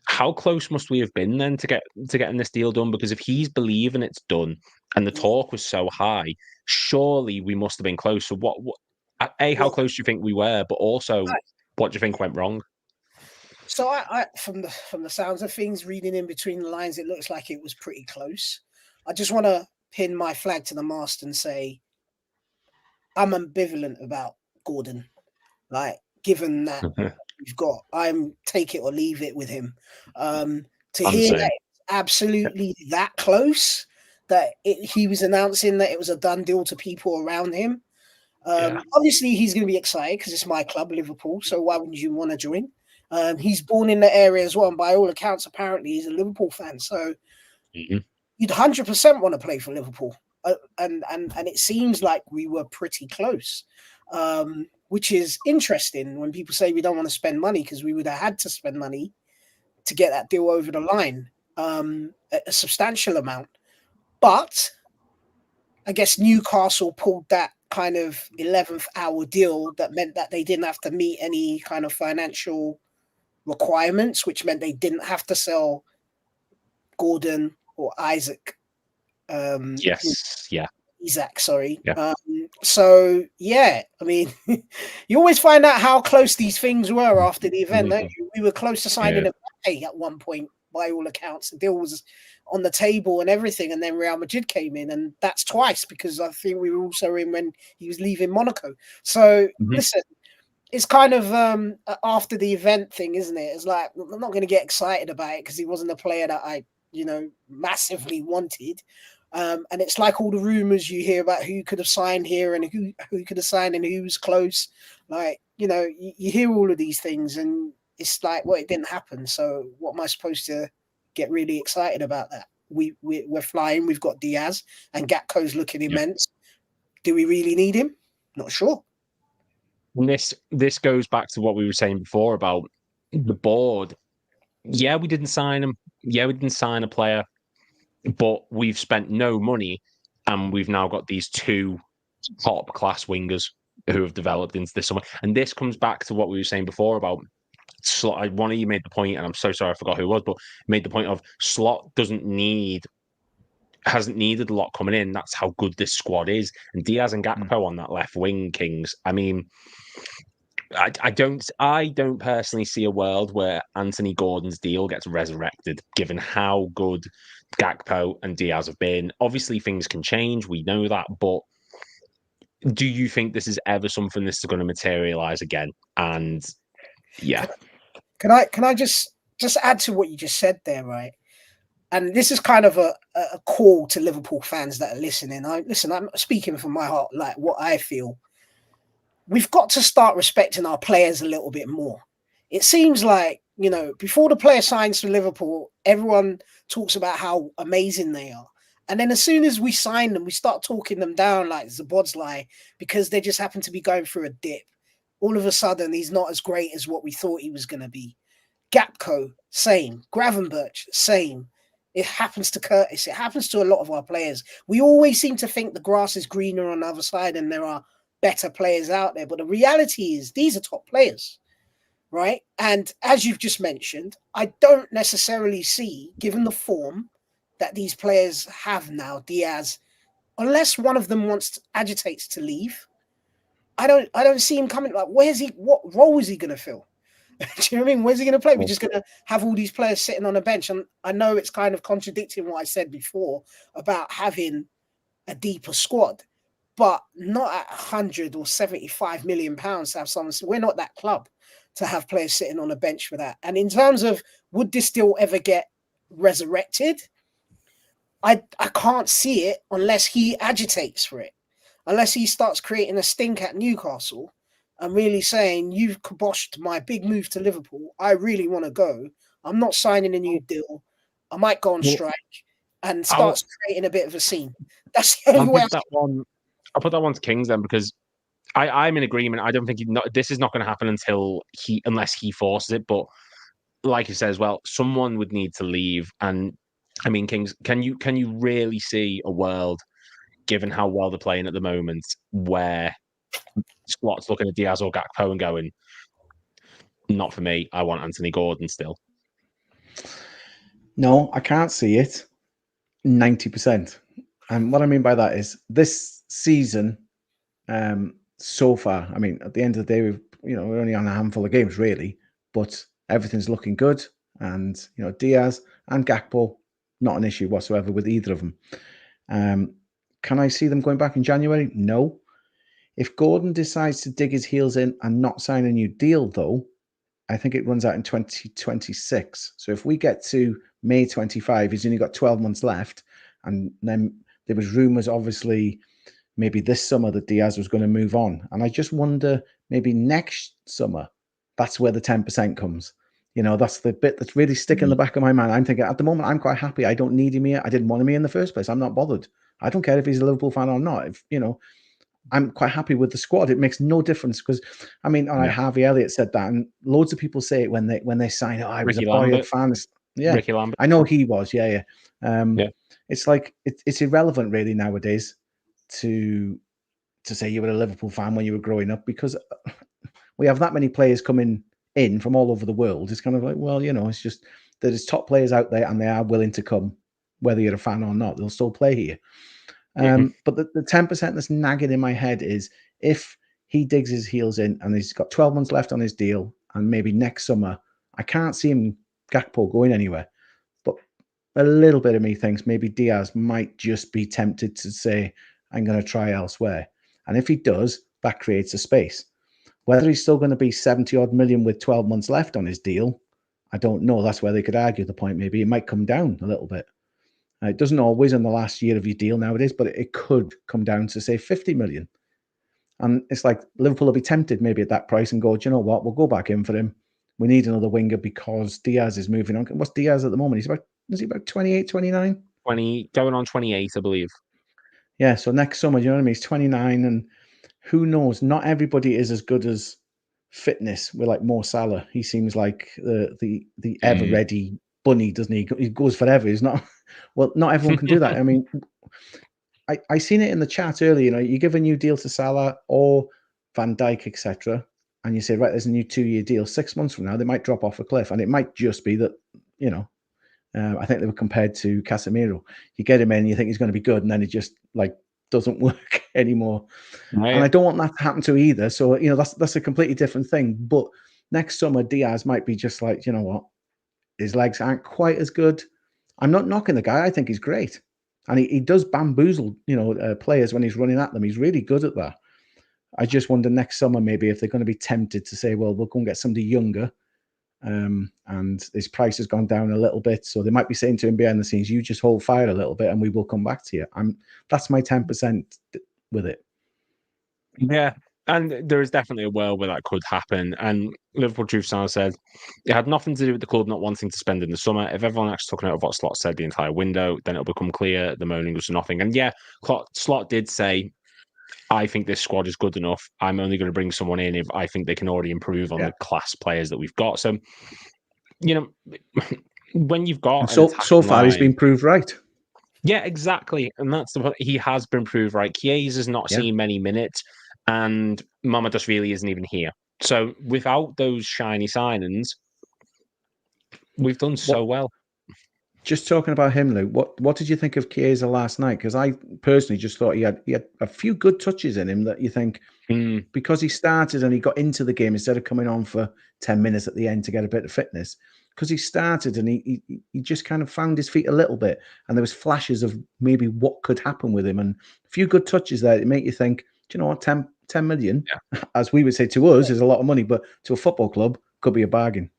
how close must we have been then to getting this deal done? Because if he's believing it's done and the talk was so high, surely we must have been close. So how close do you think we were? But also, what do you think went wrong? So I from the sounds of things, reading in between the lines, it looks like it was pretty close. I just want to pin my flag to the mast and say I'm ambivalent about Gordon. Like, given that we've got, I'm take it or leave it with him. To hear that it's absolutely that close, that he was announcing that it was a done deal to people around him. Obviously, he's going to be excited because it's my club, Liverpool. So why wouldn't you want to join? He's born in the area as well, and by all accounts, apparently he's a Liverpool fan. So you'd 100% want to play for Liverpool, and it seems like we were pretty close. Which is interesting when people say we don't want to spend money, because we would have had to spend money to get that deal over the line, a substantial amount. But I guess Newcastle pulled that kind of 11th hour deal that meant that they didn't have to meet any kind of financial requirements, which meant they didn't have to sell Gordon or Isaac Yes, yeah. Isaac, sorry. Yeah. So yeah, I mean, you always find out how close these things were after the event. Don't you? We were close to signing a Mbappe at one point, by all accounts. The deal was on the table and everything, and then Real Madrid came in, and that's twice because I think we were also in when he was leaving Monaco. So listen, it's kind of after the event thing, isn't it? It's like I'm not going to get excited about it because he wasn't a player that I, massively wanted. And it's like all the rumors you hear about who could have signed here and who could have signed and who was close. Like, you hear all of these things and it's like, well, it didn't happen. So what am I supposed to get really excited about that? We're flying. We've got Diaz and Gakpo's looking immense. Do we really need him? Not sure. And this goes back to what we were saying before about the board. Yeah, we didn't sign him. Yeah, we didn't sign a player. But we've spent no money, and we've now got these two top-class wingers who have developed into this summer. And this comes back to what we were saying before about Slot. One of you made the point, and I'm so sorry I forgot who it was, but made the point of Slot hasn't needed a lot coming in. That's how good this squad is. And Diaz and Gakpo on that left wing, Kings. I mean, I don't personally see a world where Anthony Gordon's deal gets resurrected, given how good Gakpo and Diaz have been. Obviously, things can change. We know that, but do you think this is ever something this is going to materialize again? And yeah, can I just add to what you just said there, right? And this is kind of a call to Liverpool fans that are listening. I'm speaking from my heart, like what I feel. We've got to start respecting our players a little bit more. It seems like, before the player signs for Liverpool, everyone talks about how amazing they are. And then as soon as we sign them, we start talking them down like Szoboszlai because they just happen to be going through a dip. All of a sudden, he's not as great as what we thought he was going to be. Gakpo, same. Gravenberch, same. It happens to Curtis. It happens to a lot of our players. We always seem to think the grass is greener on the other side and there are better players out there. But the reality is these are top players, right? And as you've just mentioned, I don't necessarily see, given the form that these players have now, Diaz, unless one of them agitates to leave, I don't see him coming. Like, what role is he going to fill? Do you know what I mean? Where's he going to play? We're just going to have all these players sitting on a bench. And I know it's kind of contradicting what I said before about having a deeper squad, but not at 100 or 75 million pounds to have someone. We're not that club to have players sitting on a bench for that. And in terms of would this still ever get resurrected, I can't see it unless he agitates for it, unless he starts creating a stink at Newcastle and really saying, you've kiboshed my big move to Liverpool. I really want to go. I'm not signing a new deal. I might go on strike and starts creating a bit of a scene. That's the only way. I'll put that one to Kings then, because I'm in agreement. I don't think this is not going to happen unless he forces it. But like you said as well, someone would need to leave. And I mean, Kings, can you really see a world, given how well they're playing at the moment, where Scott's looking at Diaz or Gakpo and going, not for me, I want Anthony Gordon still? No, I can't see it. 90%. And what I mean by that is this season, so far, I mean, at the end of the day, we're only on a handful of games really, but everything's looking good. And, Diaz and Gakpo, not an issue whatsoever with either of them. Can I see them going back in January? No. If Gordon decides to dig his heels in and not sign a new deal, though, I think it runs out in 2026. So if we get to May 25, he's only got 12 months left. And then there was rumours, obviously, maybe this summer that Diaz was going to move on. And I just wonder, maybe next summer, that's where the 10% comes. That's the bit that's really sticking in the back of my mind. I'm thinking, at the moment, I'm quite happy. I don't need him here. I didn't want him here in the first place. I'm not bothered. I don't care if he's a Liverpool fan or not. I'm quite happy with the squad. It makes no difference because, Harvey Elliott said that, and loads of people say it when they sign. Oh, I was a boyhood fan. Yeah, Ricky Lambert. I know he was. Yeah. It's like it's irrelevant really nowadays to say you were a Liverpool fan when you were growing up, because we have that many players coming in from all over the world. It's kind of like, well, it's just there's top players out there and they are willing to come. whether you're a fan or not. They'll still play here. But the 10% that's nagging in my head is if he digs his heels in and he's got 12 months left on his deal, and maybe next summer, I can't see him, Gakpo, going anywhere. But a little bit of me thinks maybe Diaz might just be tempted to say, I'm going to try elsewhere. And if he does, that creates a space. Whether he's still going to be 70 odd million with 12 months left on his deal, I don't know. That's where they could argue the point. Maybe it might come down a little bit. It doesn't always in the last year of your deal nowadays, but it could come down to, say, 50 million. And it's like Liverpool will be tempted maybe at that price and go, do you know what? We'll go back in for him. We need another winger because Diaz is moving on. What's Diaz at the moment? Is he about 28, 29? 20, going on 28, I believe. Yeah, so next summer, you know what I mean? He's 29, and who knows? Not everybody is as good as fitness. We're like Mo Salah. He seems like the ever ready bunny, doesn't he? He goes forever. He's not. Well, not everyone can do that. I mean, I seen it in the chat earlier. You know, you give a new deal to Salah or Van Dijk, etc., and you say, right, there's a new 2-year deal. 6 months from now, they might drop off a cliff, and it might just be that, you know, I think they were compared to Casemiro. You get him in, you think he's going to be good, and then it just like doesn't work anymore. Right. And I don't want that to happen to either. So, you know, that's a completely different thing. But next summer, Diaz might be just like, you know what, his legs aren't quite as good. I'm not knocking the guy. I think he's great. And he does bamboozle, you know, players when he's running at them. He's really good at that. I just wonder next summer maybe if they're going to be tempted to say, well, we'll go and get somebody younger. And his price has gone down a little bit. So they might be saying to him behind the scenes, you just hold fire a little bit and we will come back to you. That's my 10% with it. Yeah. And there is definitely a world where that could happen. And Liverpool Truth Sound said it had nothing to do with the club not wanting to spend in the summer. If everyone actually took note of what Slot said the entire window, then it'll become clear the moaning was nothing. And yeah, Slot did say, I think this squad is good enough. I'm only going to bring someone in if I think they can already improve on the class players that we've got. So, you know, when you've got... So far, he's been proved right. Yeah, exactly. And that's the point. He has been proved right. Chiesa's not seen many minutes, and Mamadou really isn't even here. So without those shiny signings, we've done so well. Just talking about him, Lou, what did you think of Chiesa last night? Because I personally just thought he had a few good touches in him that you think, because he started and he got into the game instead of coming on for 10 minutes at the end to get a bit of fitness, because he started and he just kind of found his feet a little bit, and there was flashes of maybe what could happen with him, and a few good touches there that make you think, do you know what, 10 million, as we would say to us, is a lot of money, but to a football club could be a bargain.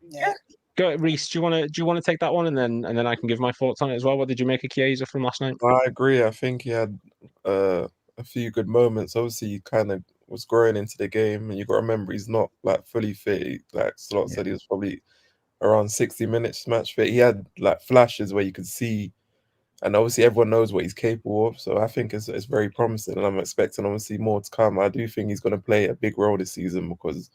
Yeah. Go, Reese. Do you want to take that one, and then I can give my thoughts on it as well? What did you make of Chiesa from last night? I agree. I think he had a few good moments. Obviously, he kind of was growing into the game, and you got to remember he's not like fully fit. Like Slot said, he was probably around 60 minutes match fit. He had like flashes where you could see, and obviously everyone knows what he's capable of. So I think it's very promising, and I'm expecting obviously more to come. I do think he's going to play a big role this season because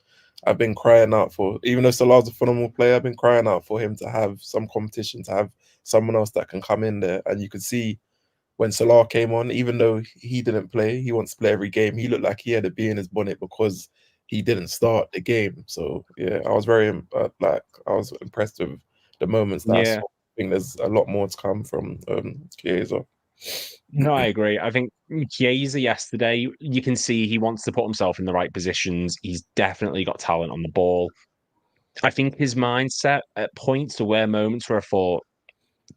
I've been crying out for, even though Salah's a phenomenal player, I've been crying out for him to have some competition, to have someone else that can come in there. And you could see when Salah came on, even though he didn't play, he wants to play every game. He looked like he had a bee in his bonnet because he didn't start the game. So yeah, I was very I was impressed with the moments that I saw. I think there's a lot more to come from Chiesa. No, I agree. I think Chiesa yesterday, you can see he wants to put himself in the right positions. He's definitely got talent on the ball. I think his mindset at points to where moments where I thought,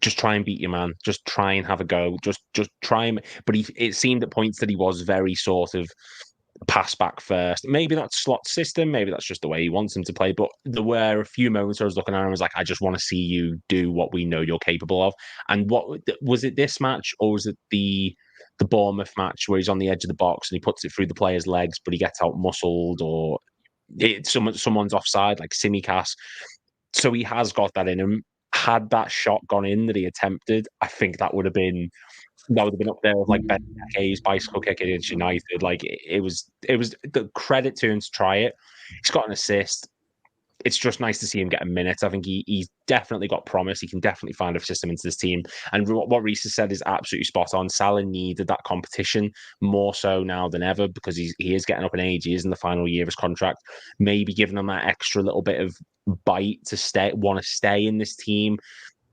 just try and beat your man. Just try and have a go. Just try and... But it seemed at points that he was very sort of pass back first. Maybe that's Slot system. Maybe that's just the way he wants him to play. But there were a few moments where I was looking at him and was like, I just want to see you do what we know you're capable of. And what was it, this match, or was it the Bournemouth match where he's on the edge of the box and he puts it through the player's legs, but he gets out muscled, or someone's offside, like Simicast. So he has got that in him. Had that shot gone in that he attempted, I think that would have been up there with like Ben Hayes' bicycle kick against United. Like it was the credit to him to try it. He's got an assist. It's just nice to see him get a minute. I think he's definitely got promise. He can definitely find a system into this team. And what Reece has said is absolutely spot on. Salah needed that competition more so now than ever because he is getting up in age. He is in the final year of his contract. Maybe giving him that extra little bit of bite to want to stay in this team.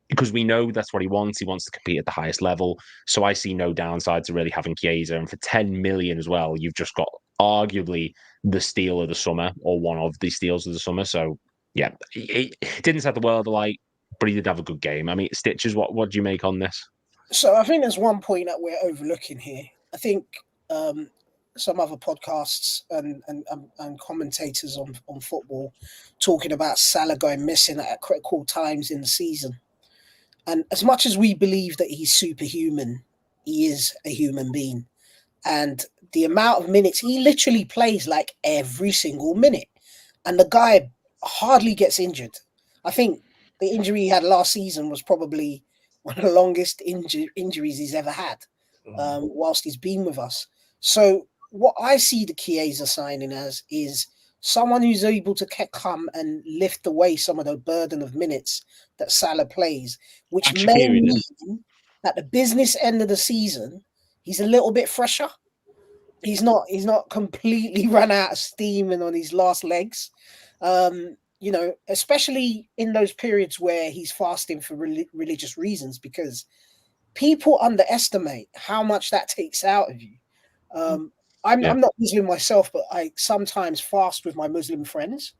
because we know that's what he wants. He wants to compete at the highest level. So I see no downside to really having Chiesa. And for 10 million as well, you've just got arguably the steal of the summer, or one of the steals of the summer. So yeah, it didn't set the world alight, but he did have a good game. I mean, Stitches, what do you make on this? So I think there's one point that we're overlooking here. I think some other podcasts and commentators on football talking about Salah going missing at critical times in the season. And as much as we believe that he's superhuman, he is a human being. And the amount of minutes, he literally plays like every single minute. And the guy hardly gets injured. I think the injury he had last season was probably one of the longest injuries he's ever had whilst he's been with us. So what I see the Chiesa signing as is someone who's able to come and lift away some of the burden of minutes that Salah plays, which may mean at the business end of the season, he's a little bit fresher. He's not completely run out of steam and on his last legs. You know, especially in those periods where he's fasting for religious reasons, because people underestimate how much that takes out of you. I'm not Muslim myself, but I sometimes fast with my Muslim friends,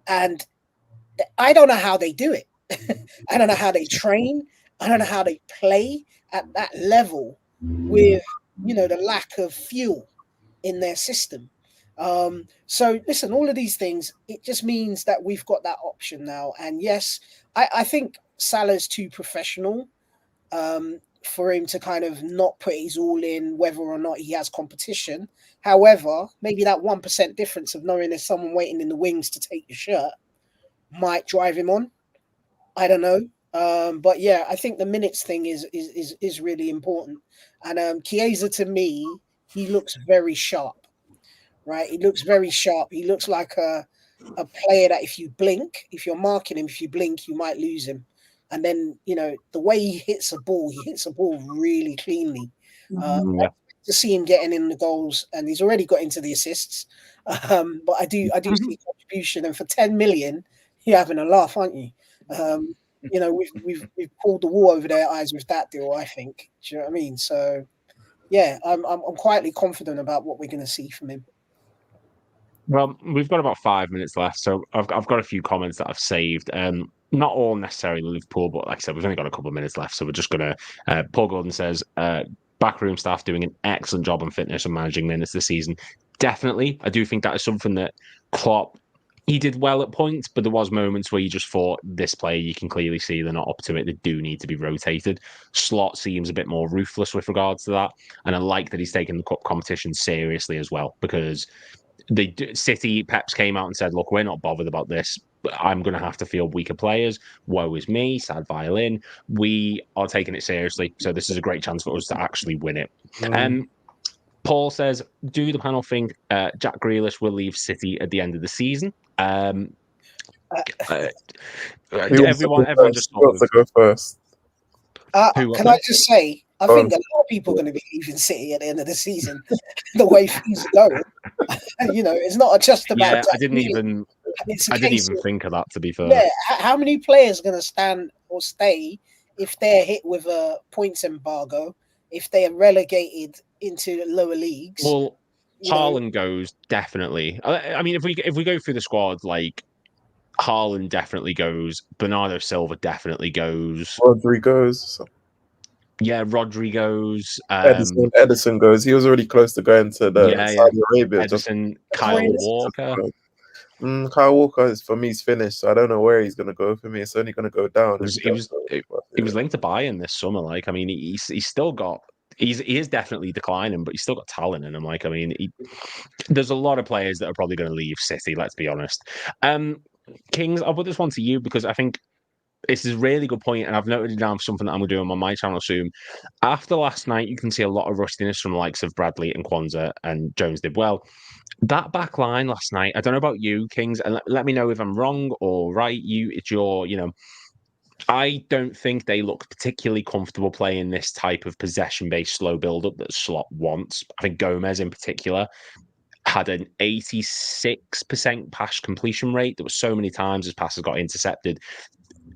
and I don't know how they do it. I don't know how they train. I don't know how they play at that level with, you know, the lack of fuel in their system. So listen, all of these things, it just means that we've got that option now. And yes, I think Salah's too professional for him to kind of not put his all in, whether or not he has competition. However, maybe that 1% difference of knowing there's someone waiting in the wings to take your shirt might drive him on. I don't know. But yeah, I think the minutes thing is really important. And Chiesa, to me, he looks very sharp. Right, he looks very sharp. He looks like a player that if you're marking him, if you blink, you might lose him. And then, you know, the way he hits a ball really cleanly. To see him getting in the goals, and he's already got into the assists. But I do see contribution, and for 10 million, you're having a laugh, aren't you? You know, we've pulled the wool over their eyes with that deal, I think. Do you know what I mean? So yeah, I'm quietly confident about what we're going to see from him. Well, we've got about 5 minutes left, so I've got a few comments that I've saved. Not all necessarily Liverpool, but like I said, we've only got a couple of minutes left, so we're just going to... Paul Gordon says, backroom staff doing an excellent job on fitness and managing minutes this season. Definitely. I do think that is something that Klopp, he did well at points, but there was moments where you just thought, this player, you can clearly see they're not up to it. They do need to be rotated. Slot seems a bit more ruthless with regards to that, and I like that he's taking the cup competition seriously as well, because... City, Peps came out and said, look, we're not bothered about this. I'm going to have to field weaker players. Woe is me, sad violin. We are taking it seriously. So this is a great chance for us to actually win it. Paul says, do the panel think Jack Grealish will leave City at the end of the season? Everyone just got to go first. Can I just say, I think a lot of people are going to be leaving City at the end of the season, the way things are going. You know, it's not just about. Yeah, I didn't even think of that, to be fair. Yeah, how many players are going to stand or stay if they're hit with a points embargo, if they are relegated into lower leagues? Well, Haaland goes, definitely. I mean, if we go through the squad, like Haaland definitely goes, Bernardo Silva definitely goes, Rodri goes. Yeah, Rodri goes. Edison goes. He was already close to going to the Saudi Arabia. Edison, Kyle Walker. Kyle Walker is, for me, he's finished. So I don't know where he's going to go. For me, it's only going to go down. He was linked to Bayern this summer. Like, I mean, he's still got. He is definitely declining, but he's still got talent in him. Like, I mean, there's a lot of players that are probably going to leave City. Let's be honest. Kings, I'll put this one to you because I think this is a really good point, and I've noted it down for something that I'm going to do on my channel soon. After last night, you can see a lot of rustiness from the likes of Bradley and Kwanzaa, and Jones did well. That back line last night, I don't know about you, Kings, and let me know if I'm wrong or right. It's your, I don't think they look particularly comfortable playing this type of possession-based slow build-up that Slot wants. I think Gomez in particular had an 86% pass completion rate. There were so many times his passes got intercepted.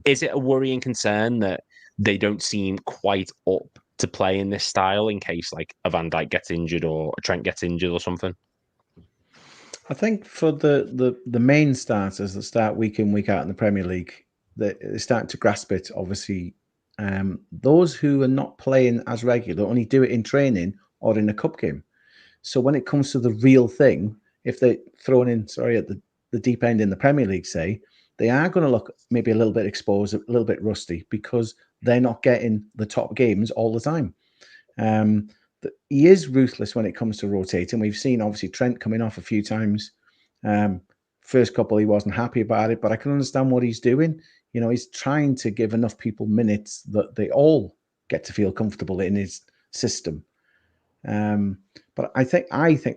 is it a worrying concern that they don't seem quite up to play in this style in case like a Van Dijk gets injured or a Trent gets injured or something? I think for the main starters that start week in, week out in the Premier League, they're starting to grasp it, obviously. Those who are not playing as regular only do it in training or in a cup game. So when it comes to the real thing, if they're thrown in, at the deep end in the Premier League, say, they are going to look maybe a little bit exposed, a little bit rusty, because they're not getting the top games all the time. He is ruthless when it comes to rotating. We've seen, obviously, Trent coming off a few times. First couple, he wasn't happy about it, but I can understand what he's doing. You know, he's trying to give enough people minutes that they all get to feel comfortable in his system. But I think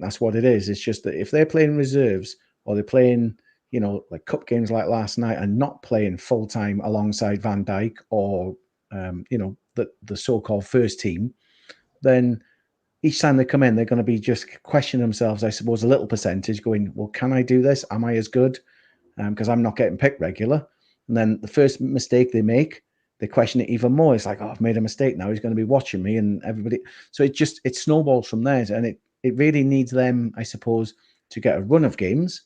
that's what it is. It's just that if they're playing reserves or they're playing, you know, like cup games like last night and not playing full time alongside Van Dijk or, you know, the so-called first team, then each time they come in, they're going to be just questioning themselves, I suppose, a little percentage going, well, can I do this? Am I as good? Because I'm not getting picked regular. And then the first mistake they make, they question it even more. It's like, oh, I've made a mistake now. He's going to be watching me and everybody. So it snowballs from there. And it really needs them, I suppose, to get a run of games.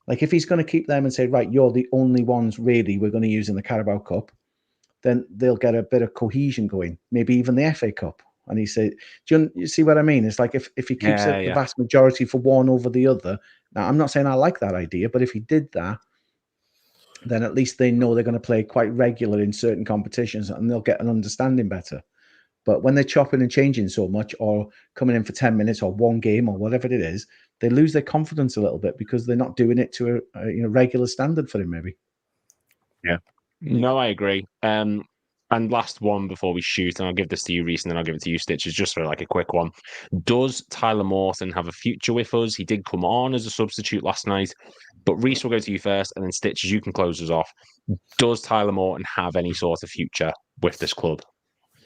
Like if he's going to keep them and say, right, you're the only ones really we're going to use in the Carabao Cup, then they'll get a bit of cohesion going, maybe even the FA Cup. And he said, do you see what I mean? It's like if he keeps the vast majority for one over the other. Now, I'm not saying I like that idea, but if he did that, then at least they know they're going to play quite regular in certain competitions and they'll get an understanding better. But when they're chopping and changing so much or coming in for 10 minutes or one game or whatever it is, they lose their confidence a little bit because they're not doing it to a regular standard for him, maybe. Yeah. No, I agree. And last one before we shoot, and I'll give this to you, Reece, and then I'll give it to you, Stitches, just for like a quick one. Does Tyler Morton have a future with us? He did come on as a substitute last night, but Reece, will go to you first, and then Stitches, you can close us off. Does Tyler Morton have any sort of future with this club?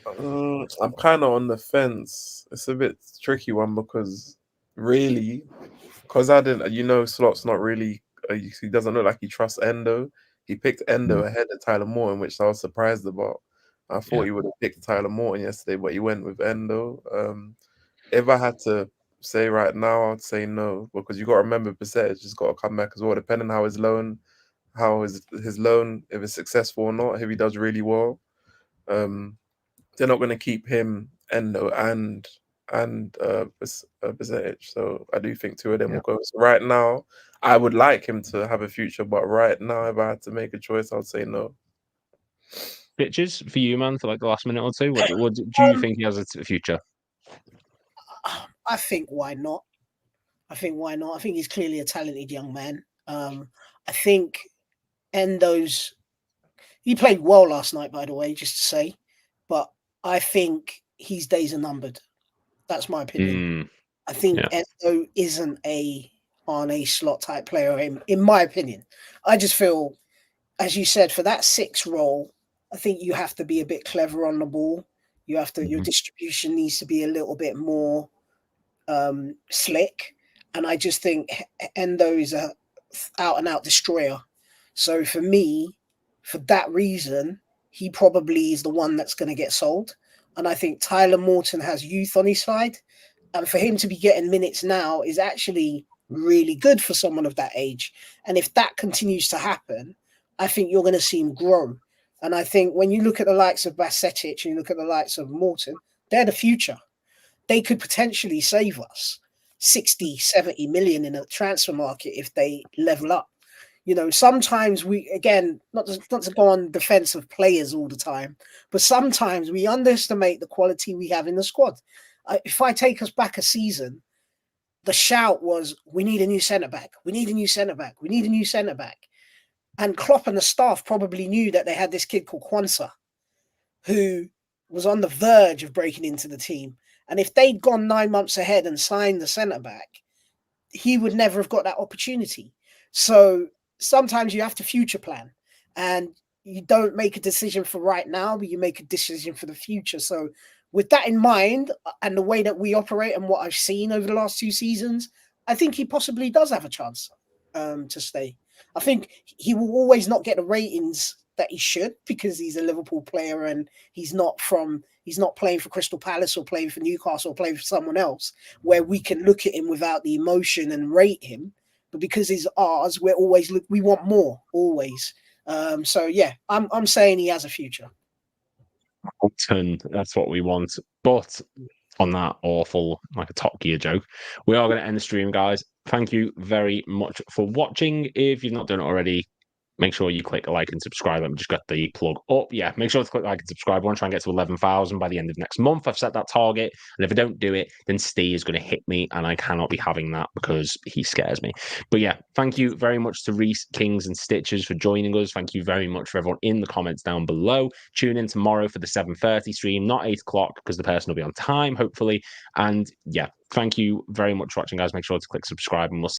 I'm kind of on the fence. It's a bit tricky one because really, because I didn't, you know, Slot's not really, he doesn't look like he trusts Endo. He picked Endo ahead of Tyler Morton, which I was surprised about. I thought he would have picked Tyler Morton yesterday, but he went with Endo. If I had to say right now, I'd say no, because you got to remember percentage has got to come back as well, depending how his loan, if it's successful or not, if he does really well. They're not going to keep him, Endo, and percentage. So I do think two of them will go. So right now, I would like him to have a future, but right now, if I had to make a choice, I'd say no. Pitches for you, man, for like the last minute or two. What do you think he has a future? I think why not? I think he's clearly a talented young man. I think Endo's. He played well last night, by the way, just to say, but I think his days are numbered. That's my opinion. I think Endo isn't on a slot type player in my opinion. I just feel, as you said, for that 6 role, I think you have to be a bit clever on the ball. You have to, your distribution needs to be a little bit more slick. And I just think Endo is a out and out destroyer. So for me, for that reason, he probably is the one that's going to get sold. And I think Tyler Morton has youth on his side. And for him to be getting minutes now is actually really good for someone of that age. And if that continues to happen, I think you're going to see him grow. And I think when you look at the likes of Basetic and you look at the likes of Morton, they're the future. They could potentially save us 60, 70 million in a transfer market if they level up. You know, sometimes we, again, not to go on defense of players all the time, but sometimes we underestimate the quality we have in the squad. If I take us back a season, the shout was, we need a new centre-back. We need a new centre-back. We need a new centre-back. And Klopp and the staff probably knew that they had this kid called Kwanzaa, who was on the verge of breaking into the team. And if they'd gone 9 months ahead and signed the centre-back, he would never have got that opportunity. So sometimes you have to future plan. And you don't make a decision for right now, but you make a decision for the future. So with that in mind, and the way that we operate and what I've seen over the last 2 seasons, I think he possibly does have a chance to stay. I think he will always not get the ratings that he should, because he's a Liverpool player and he's not playing for Crystal Palace or playing for Newcastle or playing for someone else, where we can look at him without the emotion and rate him. But because he's ours, we want more always. So yeah, I'm saying he has a future. Morton, that's what we want. But on that awful, like a Top Gear joke, we are going to end the stream, guys. Thank you very much for watching. If you've not done it already, make sure you click like and subscribe. Let me just get the plug up. Yeah, make sure to click like and subscribe. I want to try and get to 11,000 by the end of next month. I've set that target. And if I don't do it, then Steve is going to hit me. And I cannot be having that because he scares me. But yeah, thank you very much to Reese, Kings and Stitches for joining us. Thank you very much for everyone in the comments down below. Tune in tomorrow for the 7:30 stream, not 8 o'clock, because the person will be on time, hopefully. And yeah, thank you very much for watching, guys. Make sure to click subscribe and we'll see